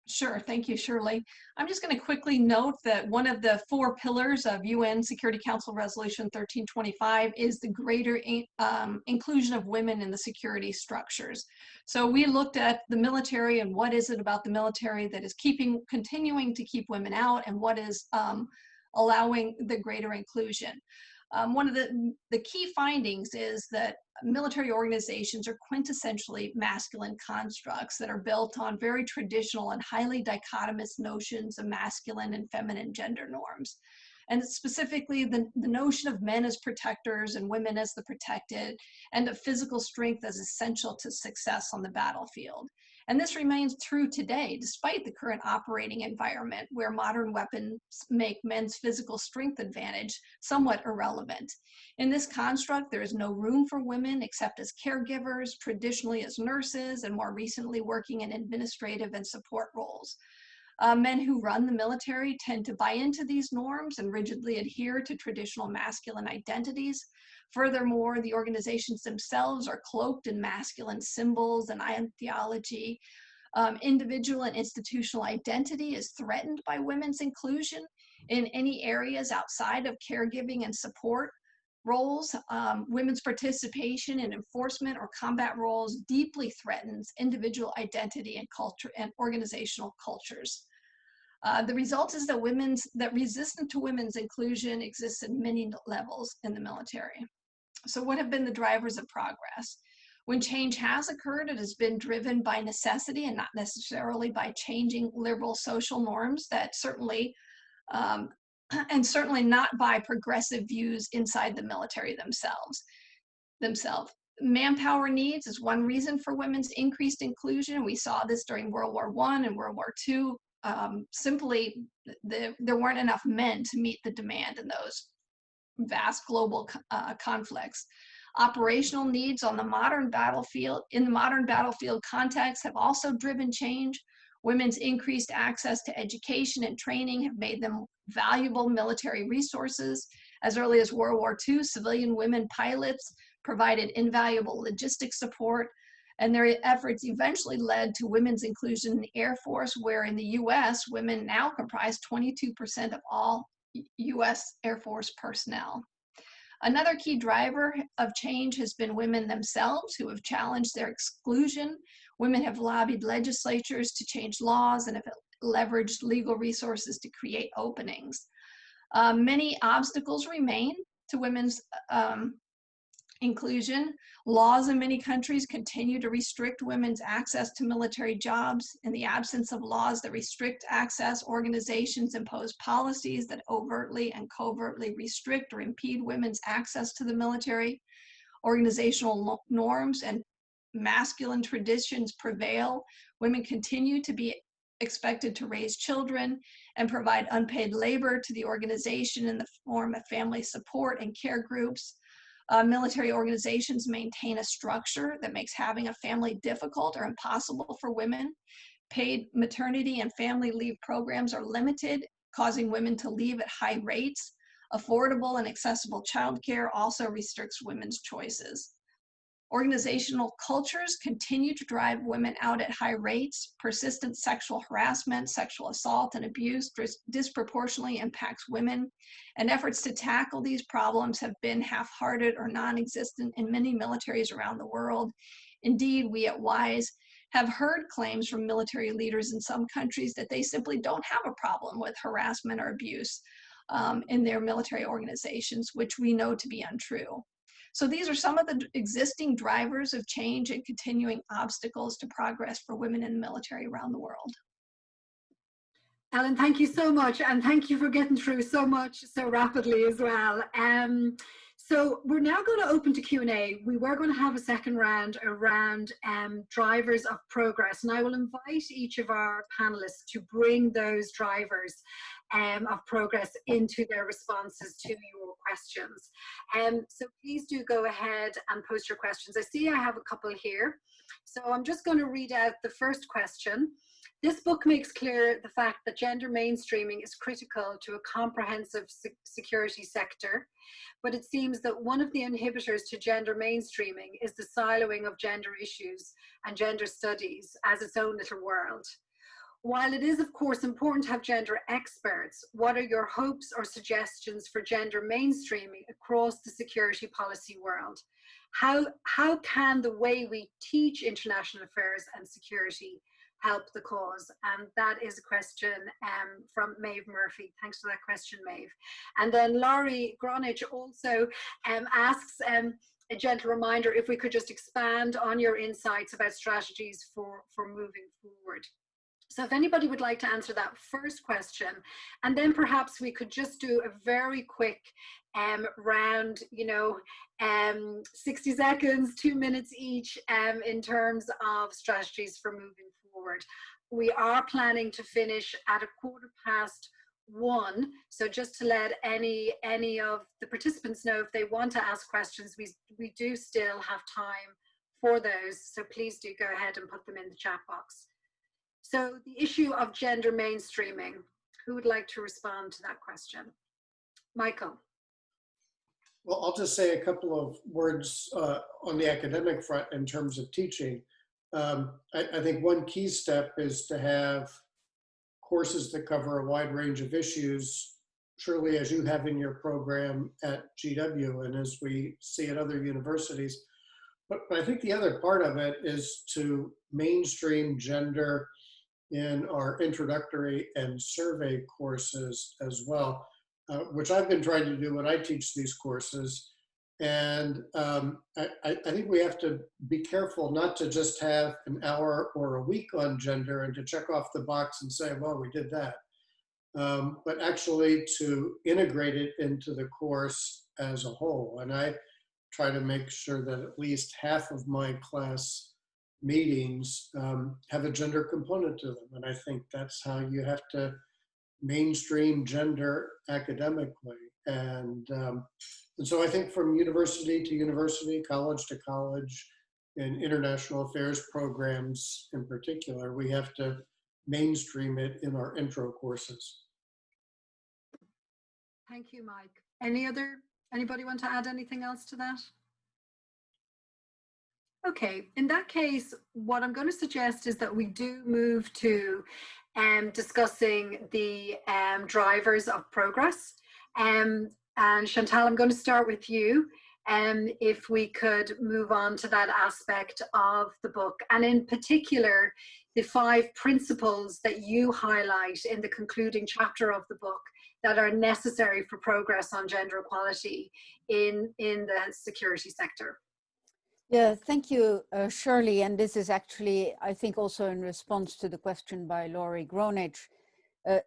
Sure, thank you, Shirley. I'm just going to quickly note that one of the 4 pillars of UN Security Council Resolution 1325 is the greater inclusion of women in the security structures. So we looked at the military and what is it about the military that is continuing to keep women out, and what is allowing the greater inclusion. One of the key findings is that military organizations are quintessentially masculine constructs that are built on very traditional and highly dichotomous notions of masculine and feminine gender norms. And specifically the notion of men as protectors and women as the protected, and of physical strength as essential to success on the battlefield. And this remains true today, despite the current operating environment where modern weapons make men's physical strength advantage somewhat irrelevant. In this construct, there is no room for women except as caregivers, traditionally as nurses, and more recently working in administrative and support roles. Men who run the military tend to buy into these norms and rigidly adhere to traditional masculine identities. Furthermore, the organizations themselves are cloaked in masculine symbols and ideology. Individual and institutional identity is threatened by women's inclusion in any areas outside of caregiving and support roles. Women's participation in enforcement or combat roles deeply threatens individual identity and culture and organizational cultures. The result is that resistance to women's inclusion exists at many levels in the military. So what have been the drivers of progress? When change has occurred, it has been driven by necessity and not necessarily by changing liberal social norms that certainly, and certainly not by progressive views inside the military themselves. Manpower needs is one reason for women's increased inclusion. We saw this during World War I and World War II simply there weren't enough men to meet the demand in those vast global conflicts. Operational needs on the modern battlefield, in the modern battlefield context, have also driven change. Women's increased access to education and training have made them valuable military resources. As early as World War II, civilian women pilots provided invaluable logistics support, and their efforts eventually led to women's inclusion in the Air Force, where in the US, women now comprise 22% of all US Air Force personnel. Another key driver of change has been women themselves who have challenged their exclusion. Women have lobbied legislatures to change laws and have leveraged legal resources to create openings. Many obstacles remain to women's inclusion. Laws in many countries continue to restrict women's access to military jobs. In the absence of laws that restrict access, organizations impose policies that overtly and covertly restrict or impede women's access to the military. Organizational norms and masculine traditions prevail. Women continue to be expected to raise children and provide unpaid labor to the organization in the form of family support and care groups. Military organizations maintain a structure that makes having a family difficult or impossible for women. Paid maternity and family leave programs are limited, causing women to leave at high rates. Affordable and accessible childcare also restricts women's choices. Organizational cultures continue to drive women out at high rates. Persistent sexual harassment, sexual assault, and abuse disproportionately impacts women, and efforts to tackle these problems have been half-hearted or non-existent in many militaries around the world. Indeed, we at WIIS have heard claims from military leaders in some countries that they simply don't have a problem with harassment or abuse in their military organizations, which we know to be untrue. So these are some of the existing drivers of change and continuing obstacles to progress for women in the military around the world. Ellen, thank you so much, and thank you for getting through so much so rapidly as well. So we're now going to open to Q&A. We were going to have a second round around drivers of progress, and I will invite each of our panelists to bring those drivers of progress into their responses to your questions. So please do go ahead and post your questions. I see I have a couple here. So I'm just going to read out the first question. This book makes clear the fact that gender mainstreaming is critical to a comprehensive security sector, but it seems that one of the inhibitors to gender mainstreaming is the siloing of gender issues and gender studies as its own little world. While it is, of course, important to have gender experts, what are your hopes or suggestions for gender mainstreaming across the security policy world? How can the way we teach international affairs and security help the cause? And that is a question from Maeve Murphy. Thanks for that question, Maeve. And then Laurie Gronich also asks a gentle reminder if we could just expand on your insights about strategies for moving forward. So if anybody would like to answer that first question, and then perhaps we could just do a very quick round, 60 seconds, 2 minutes each in terms of strategies for moving forward. We are planning to finish at 1:15. So just to let any of the participants know, if they want to ask questions, we do still have time for those. So please do go ahead and put them in the chat box. So the issue of gender mainstreaming, who would like to respond to that question? Michael. Well, I'll just say a couple of words on the academic front in terms of teaching. I think one key step is to have courses that cover a wide range of issues, surely as you have in your program at GW and as we see at other universities. But I think the other part of it is to mainstream gender in our introductory and survey courses as well, which I've been trying to do when I teach these courses. And I think we have to be careful not to just have an hour or a week on gender and to check off the box and say, well, we did that. But actually to integrate it into the course as a whole. And I try to make sure that at least half of my class meetings have a gender component to them. And I think that's how you have to mainstream gender academically. And so I think from university to university, college to college, and international affairs programs in particular, we have to mainstream it in our intro courses. Thank you, Mike. Anybody want to add anything else to that? Okay, in that case, what I'm going to suggest is that we do move to discussing the drivers of progress. And Chantal, I'm going to start with you. If we could move on to that aspect of the book, and in particular, the 5 principles that you highlight in the concluding chapter of the book that are necessary for progress on gender equality in the security sector. Yeah, thank you, Shirley. And this is actually, I think, also in response to the question by Laurie Gronich.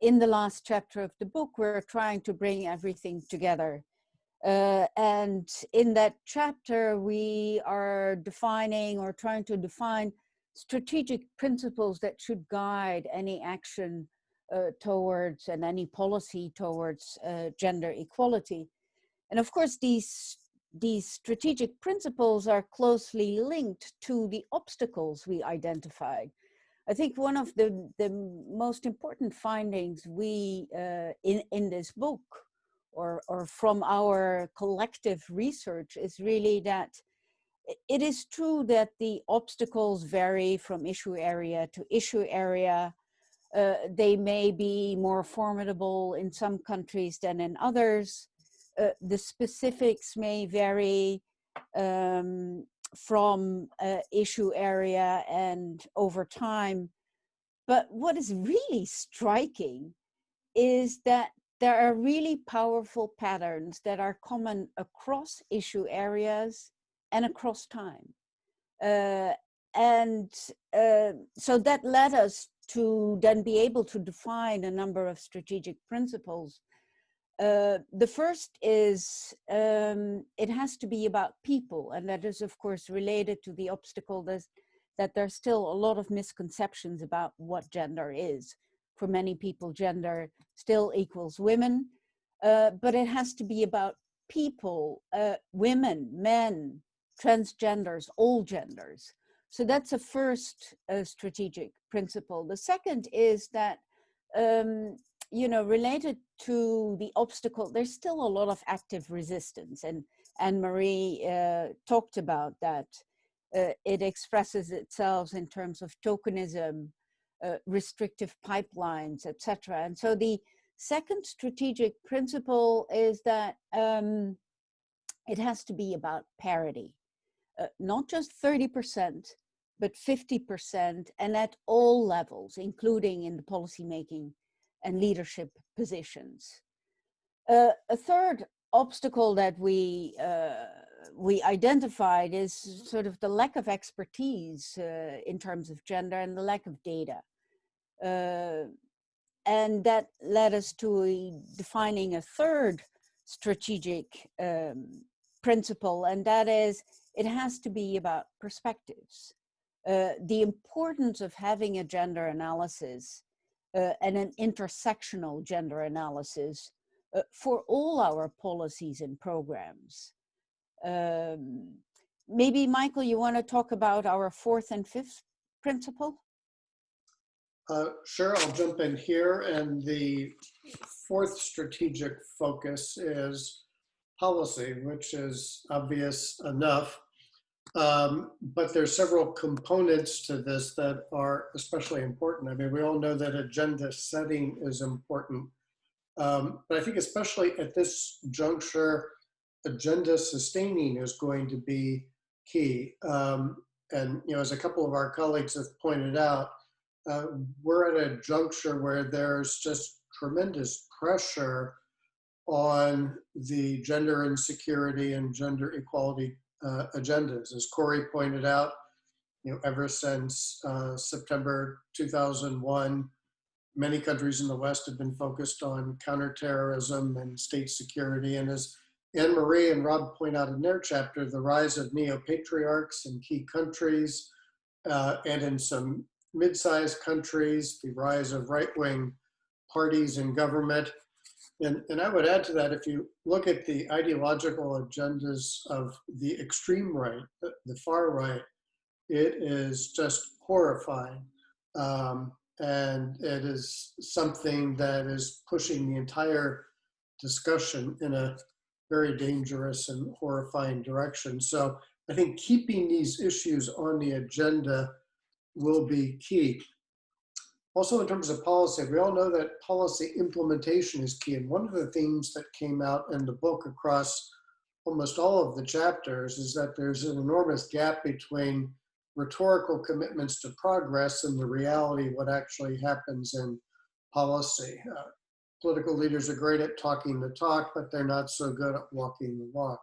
In the last chapter of the book, we're trying to bring everything together. And in that chapter, we are defining or trying to define strategic principles that should guide any action towards and any policy towards gender equality. And of course, these strategic principles are closely linked to the obstacles we identified. I think one of the most important findings we in this book or from our collective research is really that it is true that the obstacles vary from issue area to issue area. They may be more formidable in some countries than in others. The specifics may vary from issue area and over time. But what is really striking is that there are really powerful patterns that are common across issue areas and across time. So that led us to then be able to define a number of strategic principles. The first is it has to be about people, and that is of course related to the obstacle that there's still a lot of misconceptions about what gender is. For many people, gender still equals women, but it has to be about people, women, men, transgenders, all genders. So that's a first strategic principle. The second is that, related to the obstacle, there's still a lot of active resistance. And Anne-Marie talked about that. It expresses itself in terms of tokenism, restrictive pipelines, etc. And so the second strategic principle is that it has to be about parity. Not just 30%, but 50%, and at all levels, including in the policymaking and leadership positions. A third obstacle that we identified is sort of the lack of expertise in terms of gender and the lack of data. And that led us to defining a third strategic principle, and that is it has to be about perspectives. The importance of having a gender analysis and an intersectional gender analysis for all our policies and programs. Maybe, Michael, you want to talk about our fourth and fifth principle? Sure, I'll jump in here. And the fourth strategic focus is policy, which is obvious enough. But there's several components to this that are especially important. I mean, we all know that agenda setting is important. But I think especially at this juncture, agenda sustaining is going to be key. And, as a couple of our colleagues have pointed out, we're at a juncture where there's just tremendous pressure on the gender insecurity and gender equality agendas. As Corey pointed out, ever since September 2001, many countries in the West have been focused on counterterrorism and state security. And as Anne-Marie and Rob point out in their chapter, the rise of neo-patriarchs in key countries, and in some mid-sized countries, the rise of right-wing parties in government. And I would add to that, if you look at the ideological agendas of the extreme right, the far right, it is just horrifying. And it is something that is pushing the entire discussion in a very dangerous and horrifying direction. So I think keeping these issues on the agenda will be key. Also, in terms of policy, we all know that policy implementation is key. And one of the themes that came out in the book across almost all of the chapters is that there's an enormous gap between rhetorical commitments to progress and the reality of what actually happens in policy. Political leaders are great at talking the talk, but they're not so good at walking the walk.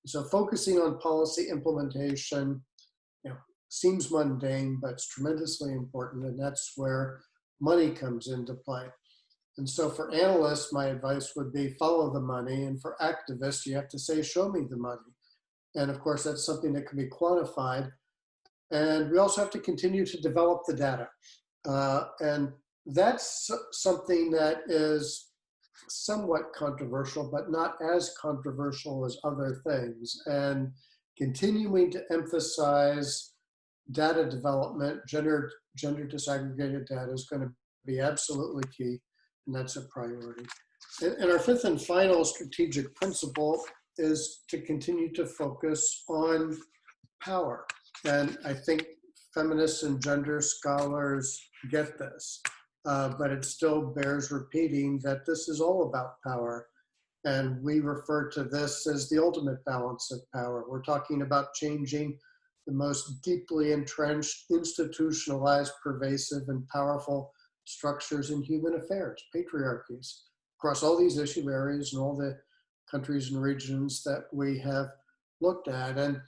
So focusing on policy implementation, seems mundane, but it's tremendously important, and that's where money comes into play. And so for analysts, my advice would be follow the money, and for activists, you have to say, show me the money. And of course, that's something that can be quantified. And we also have to continue to develop the data. And that's something that is somewhat controversial, but not as controversial as other things. And continuing to emphasize data development, gender disaggregated data is going to be absolutely key, and that's a priority. And our fifth and final strategic principle is to continue to focus on power. And I think feminists and gender scholars get this, but it still bears repeating that this is all about power. And we refer to this as the ultimate balance of power. We're talking about changing the most deeply entrenched, institutionalized, pervasive, and powerful structures in human affairs, patriarchies, across all these issue areas and all the countries and regions that we have looked at. And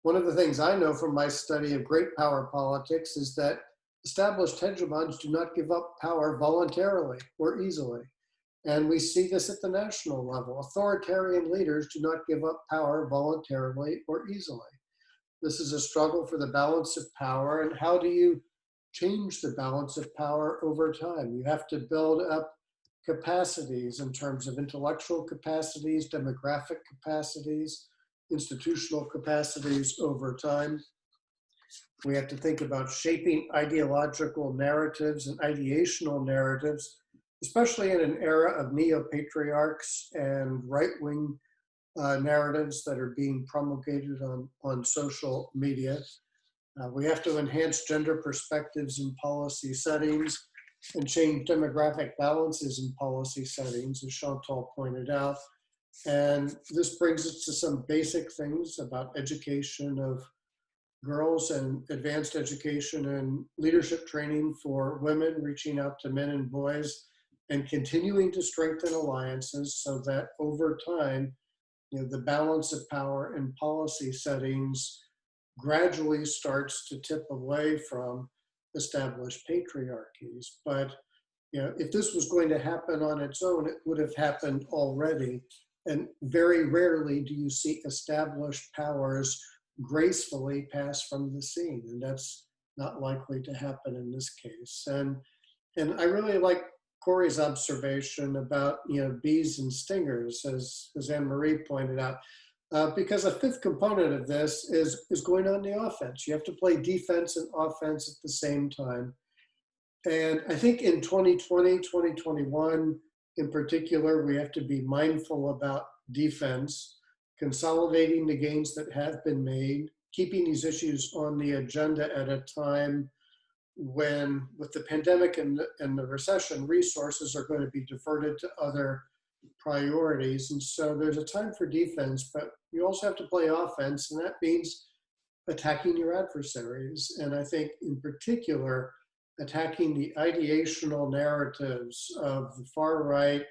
one of the things I know from my study of great power politics is that established hegemons do not give up power voluntarily or easily. And we see this at the national level. Authoritarian leaders do not give up power voluntarily or easily. This is a struggle for the balance of power. And how do you change the balance of power over time? You have to build up capacities in terms of intellectual capacities, demographic capacities, institutional capacities over time. We have to think about shaping ideological narratives and ideational narratives, especially in an era of neo-patriarchs and right-wing narratives that are being promulgated on social media. We have to enhance gender perspectives in policy settings and change demographic balances in policy settings, as Chantal pointed out. And this brings us to some basic things about education of girls and advanced education and leadership training for women, reaching out to men and boys, and continuing to strengthen alliances so that over time, the balance of power in policy settings gradually starts to tip away from established patriarchies. But if this was going to happen on its own, it would have happened already. And very rarely do you see established powers gracefully pass from the scene. And that's not likely to happen in this case. And I really like Corey's observation about bees and stingers, as Anne-Marie pointed out, because a fifth component of this is going on the offense. You have to play defense and offense at the same time. And I think in 2020, 2021 in particular, we have to be mindful about defense, consolidating the gains that have been made, keeping these issues on the agenda at a time when, with the pandemic and the recession, resources are going to be diverted to other priorities. And so there's a time for defense, but you also have to play offense, and that means attacking your adversaries. And I think in particular, attacking the ideational narratives of the far right,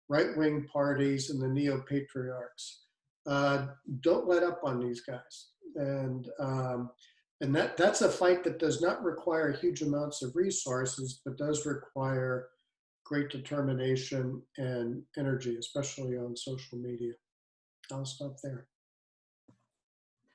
right-wing parties and the neo-patriarchs. Don't let up on these guys. And that's a fight that does not require huge amounts of resources, but does require great determination and energy, especially on social media. I'll stop there.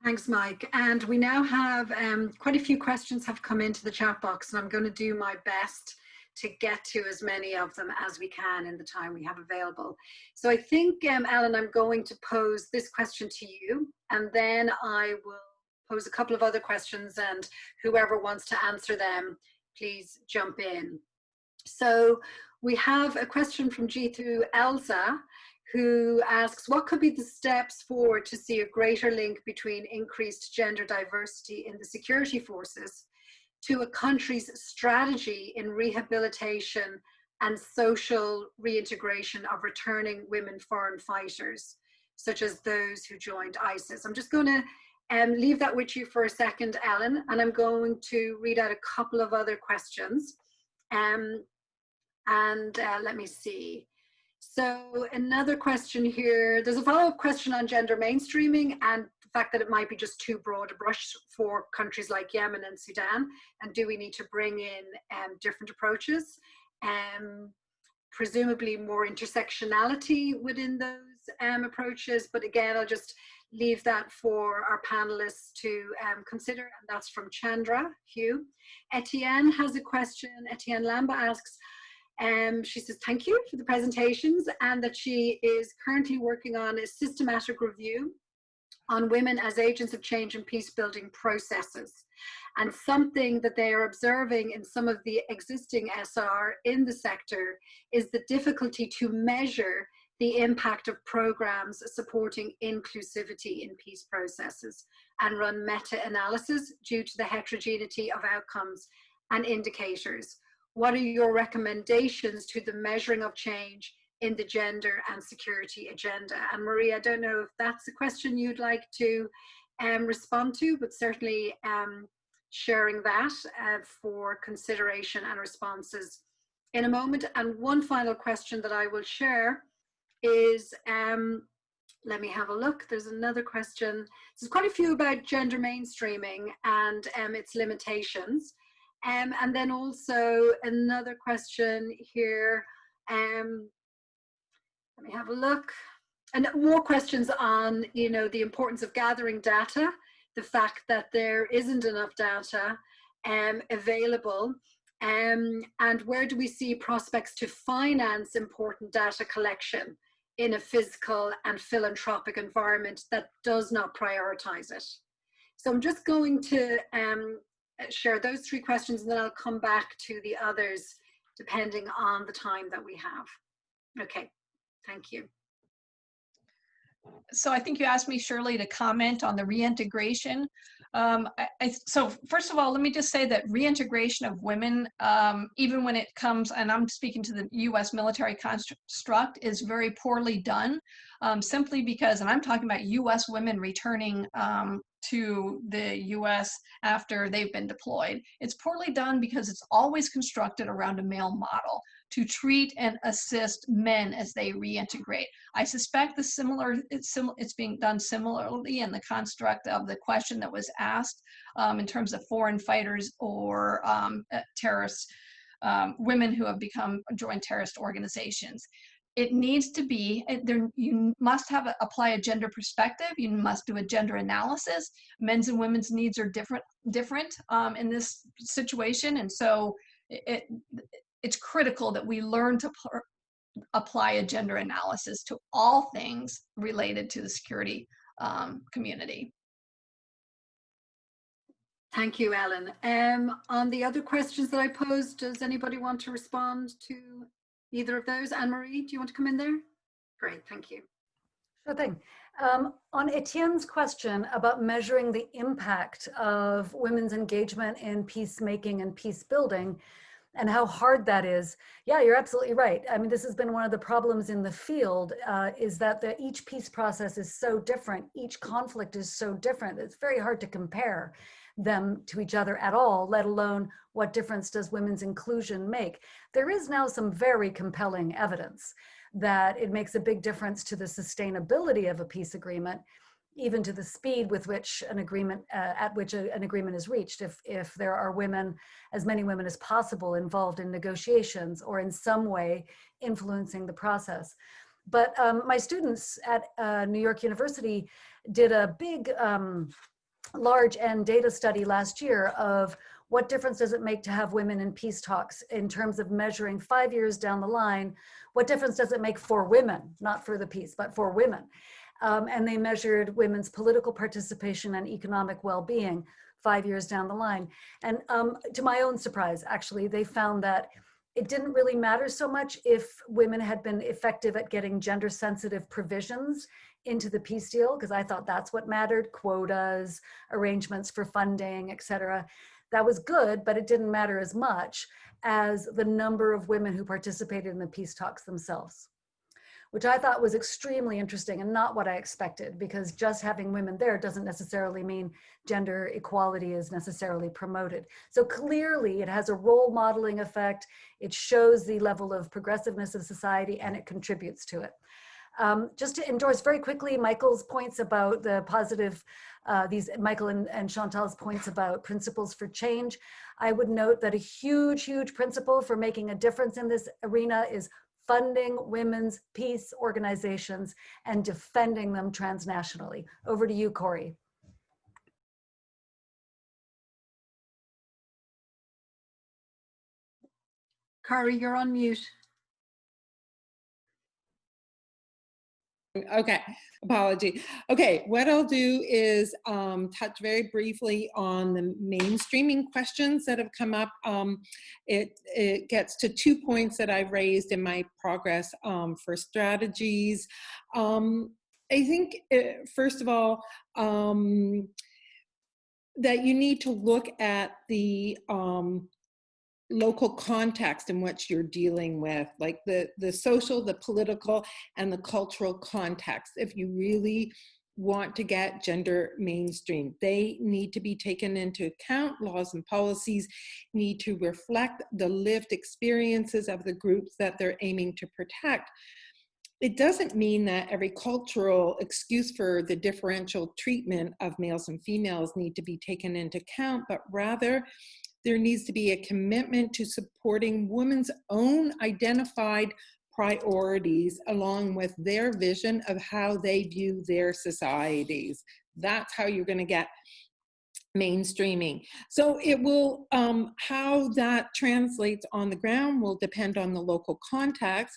Thanks, Mike. And we now have quite a few questions have come into the chat box, and I'm going to do my best to get to as many of them as we can in the time we have available. So I think, Ellen, I'm going to pose this question to you, and then I will pose a couple of other questions, and whoever wants to answer them, please jump in. So we have a question from Jithu Elsa, who asks, what could be the steps forward to see a greater link between increased gender diversity in the security forces to a country's strategy in rehabilitation and social reintegration of returning women foreign fighters, such as those who joined ISIS? I'm just going to leave that with you for a second, Ellen, and I'm going to read out a couple of other questions. Let me see. So another question here, there's a follow-up question on gender mainstreaming and the fact that it might be just too broad a brush for countries like Yemen and Sudan, and do we need to bring in different approaches, presumably more intersectionality within those approaches, but again, I'll just leave that for our panelists to consider, and that's from Chandra Hugh. Etienne has a question. Etienne Lamba asks, she says, thank you for the presentations, and that she is currently working on a systematic review on women as agents of change and peace building processes. And something that they are observing in some of the existing SR in the sector is the difficulty to measure the impact of programs supporting inclusivity in peace processes and run meta-analysis due to the heterogeneity of outcomes and indicators. What are your recommendations to the measuring of change in the gender and security agenda? And Marie, I don't know if that's a question you'd like to respond to, but certainly sharing that for consideration and responses in a moment. And one final question that I will share is, let me have a look. There's another question. There's quite a few about gender mainstreaming and its limitations. And then also another question here, let me have a look, and more questions on, you know, the importance of gathering data, the fact that there isn't enough data available, and where do we see prospects to finance important data collection in a physical and philanthropic environment that does not prioritize it. So I'm just going to share those three questions, and then I'll come back to the others depending on the time that we have. Okay, thank you. So I think you asked me, Shirley, to comment on the reintegration. So first of all, let me just say that reintegration of women, even when it comes, and I'm speaking to the US military construct, is very poorly done, simply because, and I'm talking about US women returning to the US after they've been deployed. It's poorly done because it's always constructed around a male model to treat and assist men as they reintegrate. I suspect it's being done similarly in the construct of the question that was asked in terms of foreign fighters or terrorists, women who have joined terrorist organizations. It needs to be, you must apply a gender perspective. You must do a gender analysis. Men's and women's needs are different in this situation. And so it's critical that we learn to apply a gender analysis to all things related to the security community. Thank you, Ellen. On the other questions that I posed, does anybody want to respond to either of those? Anne-Marie, do you want to come in there? Great, thank you. Sure thing. On Etienne's question about measuring the impact of women's engagement in peacemaking and peace building and how hard that is, yeah, you're absolutely right. I mean, this has been one of the problems in the field, is that each peace process is so different. Each conflict is so different. It's very hard to compare them to each other at all, let alone what difference does women's inclusion make. There is now some very compelling evidence that it makes a big difference to the sustainability of a peace agreement, even to the speed with which an agreement, an agreement is reached, if there are women, as many women as possible, involved in negotiations or in some way influencing the process. But my students at New York University did a big large N data study last year of what difference does it make to have women in peace talks in terms of measuring 5 years down the line, what difference does it make for women, not for the peace, but for women. And they measured women's political participation and economic well-being 5 years down the line. And to my own surprise, actually, they found that it didn't really matter so much if women had been effective at getting gender sensitive provisions into the peace deal, because I thought that's what mattered, quotas, arrangements for funding, et cetera. That was good, but it didn't matter as much as the number of women who participated in the peace talks themselves, which I thought was extremely interesting and not what I expected, because just having women there doesn't necessarily mean gender equality is necessarily promoted. So clearly it has a role modeling effect. It shows the level of progressiveness of society and it contributes to it. Just to endorse very quickly Michael's points about the positive, Michael and Chantal's points about principles for change, I would note that a huge, huge principle for making a difference in this arena is funding women's peace organizations and defending them transnationally. Over to you, Corey. Corey, you're on mute. Okay, apology. Okay, what I'll do is touch very briefly on the mainstreaming questions that have come up. It gets to 2 points that I've raised in my progress for strategies. I think, first of all, that you need to look at the local context in which you're dealing with, like the social, the political, and the cultural context. If you really want to get gender mainstream, they need to be taken into account. Laws and policies need to reflect the lived experiences of the groups that they're aiming to protect. It doesn't mean that every cultural excuse for the differential treatment of males and females need to be taken into account, but rather there needs to be a commitment to supporting women's own identified priorities along with their vision of how they view their societies. That's how you're going to get mainstreaming. So it will, how that translates on the ground will depend on the local context.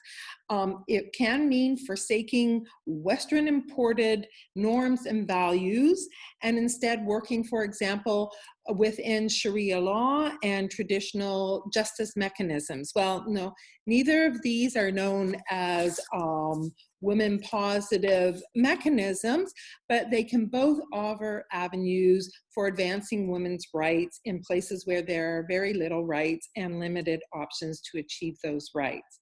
It can mean forsaking Western imported norms and values and instead working, for example, within Sharia law and traditional justice mechanisms. Well, no, neither of these are known as women positive mechanisms, but they can both offer avenues for advancing women's rights in places where there are very little rights and limited options to achieve those rights.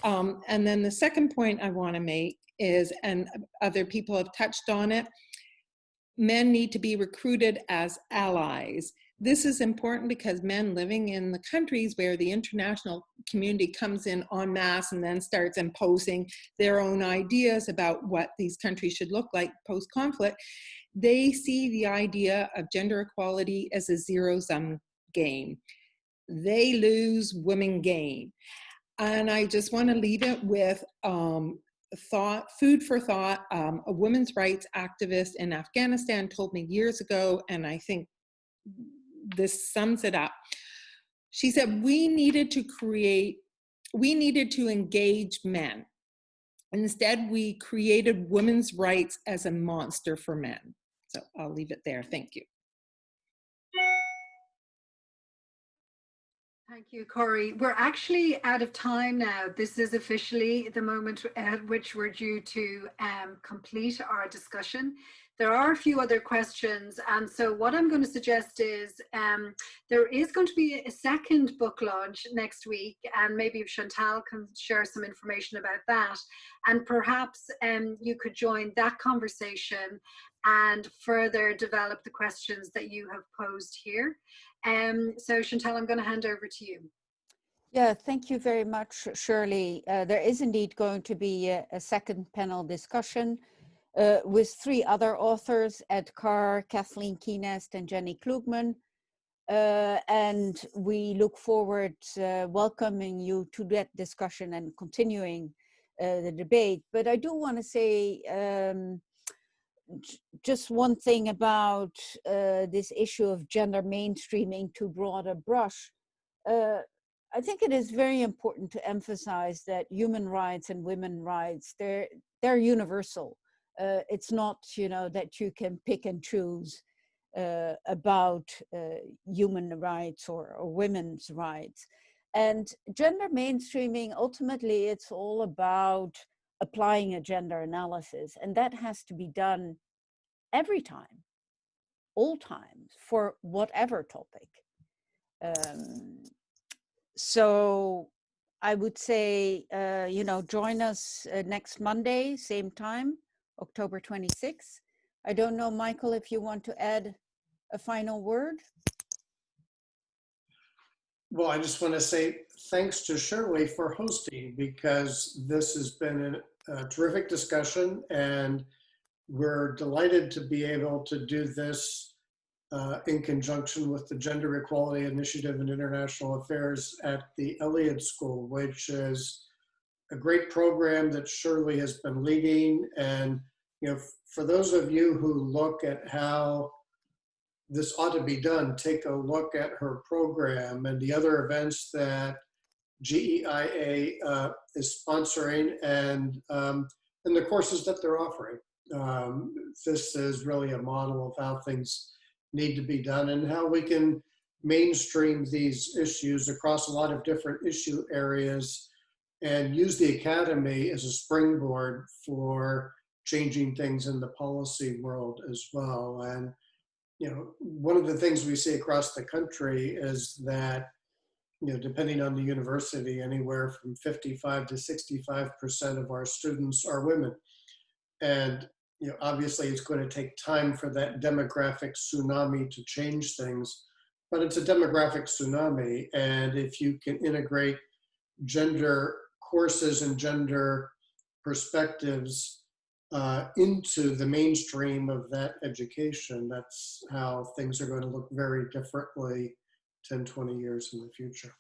And then the second point I want to make is, and other people have touched on it, men need to be recruited as allies. This is important because men living in the countries where the international community comes in en masse and then starts imposing their own ideas about what these countries should look like post-conflict, they see the idea of gender equality as a zero-sum game. They lose, women gain. And I just want to leave it with food for thought. A women's rights activist in Afghanistan told me years ago, and I think this sums it up. She said, we needed to engage men. Instead, we created women's rights as a monster for men. So I'll leave it there. Thank you. Thank you, Corey. We're actually out of time now. This is officially the moment at which we're due to complete our discussion. There are a few other questions, and so what I'm going to suggest is there is going to be a second book launch next week, and maybe Chantal can share some information about that, and perhaps you could join that conversation and further develop the questions that you have posed here. So Chantal, I'm going to hand over to you. Yeah, thank you very much, Shirley. There is indeed going to be a second panel discussion with 3 other authors, Ed Carr, Kathleen Keenest, and Jenny Klugman. And we look forward to welcoming you to that discussion and continuing the debate. But I do want to say just one thing about this issue of gender mainstreaming to broader brush. I think it is very important to emphasize that human rights and women's rights, they're universal. It's not, that you can pick and choose about human rights or women's rights. And gender mainstreaming, ultimately, it's all about applying a gender analysis. And that has to be done every time, all times, for whatever topic. So I would say, join us next Monday, same time, October 26th. I don't know, Michael, if you want to add a final word. Well, I just want to say thanks to Shirley for hosting, because this has been a terrific discussion, and we're delighted to be able to do this in conjunction with the Gender Equality Initiative in International Affairs at the Elliott School, which is a great program that Shirley has been leading. And for those of you who look at how this ought to be done, take a look at her program and the other events that GEIA is sponsoring, and the courses that they're offering. This is really a model of how things need to be done and how we can mainstream these issues across a lot of different issue areas and use the academy as a springboard for changing things in the policy world as well. And one of the things we see across the country is that, depending on the university, anywhere from 55 to 65% of our students are women. And obviously it's going to take time for that demographic tsunami to change things, but it's a demographic tsunami. And if you can integrate gender courses and gender perspectives into the mainstream of that education, that's how things are going to look very differently 10, 20 years in the future.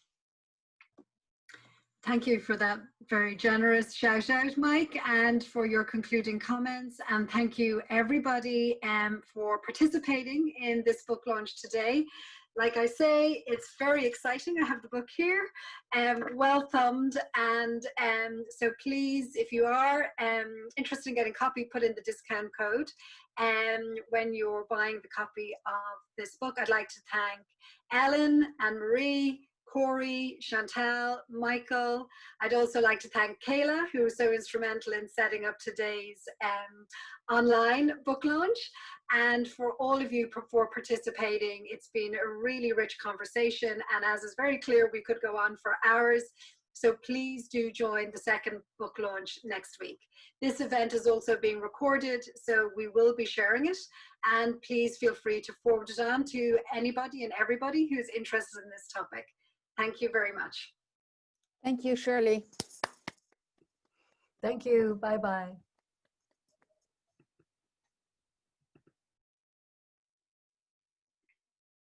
Thank you for that very generous shout out, Mike, and for your concluding comments. And thank you everybody for participating in this book launch today. Like I say, it's very exciting. I have the book here, well thumbed. And so please, if you are interested in getting a copy, put in the discount code when you're buying the copy of this book. I'd like to thank Ellen and Marie, Corey, Chantal, Michael. I'd also like to thank Kayla, who was so instrumental in setting up today's online book launch, and for all of you for participating. It's been a really rich conversation, and as is very clear, we could go on for hours. So please do join the second book launch next week. This event is also being recorded, so we will be sharing it, and please feel free to forward it on to anybody and everybody who's interested in this topic. Thank you very much. Thank you, Shirley. Thank you. Bye-bye.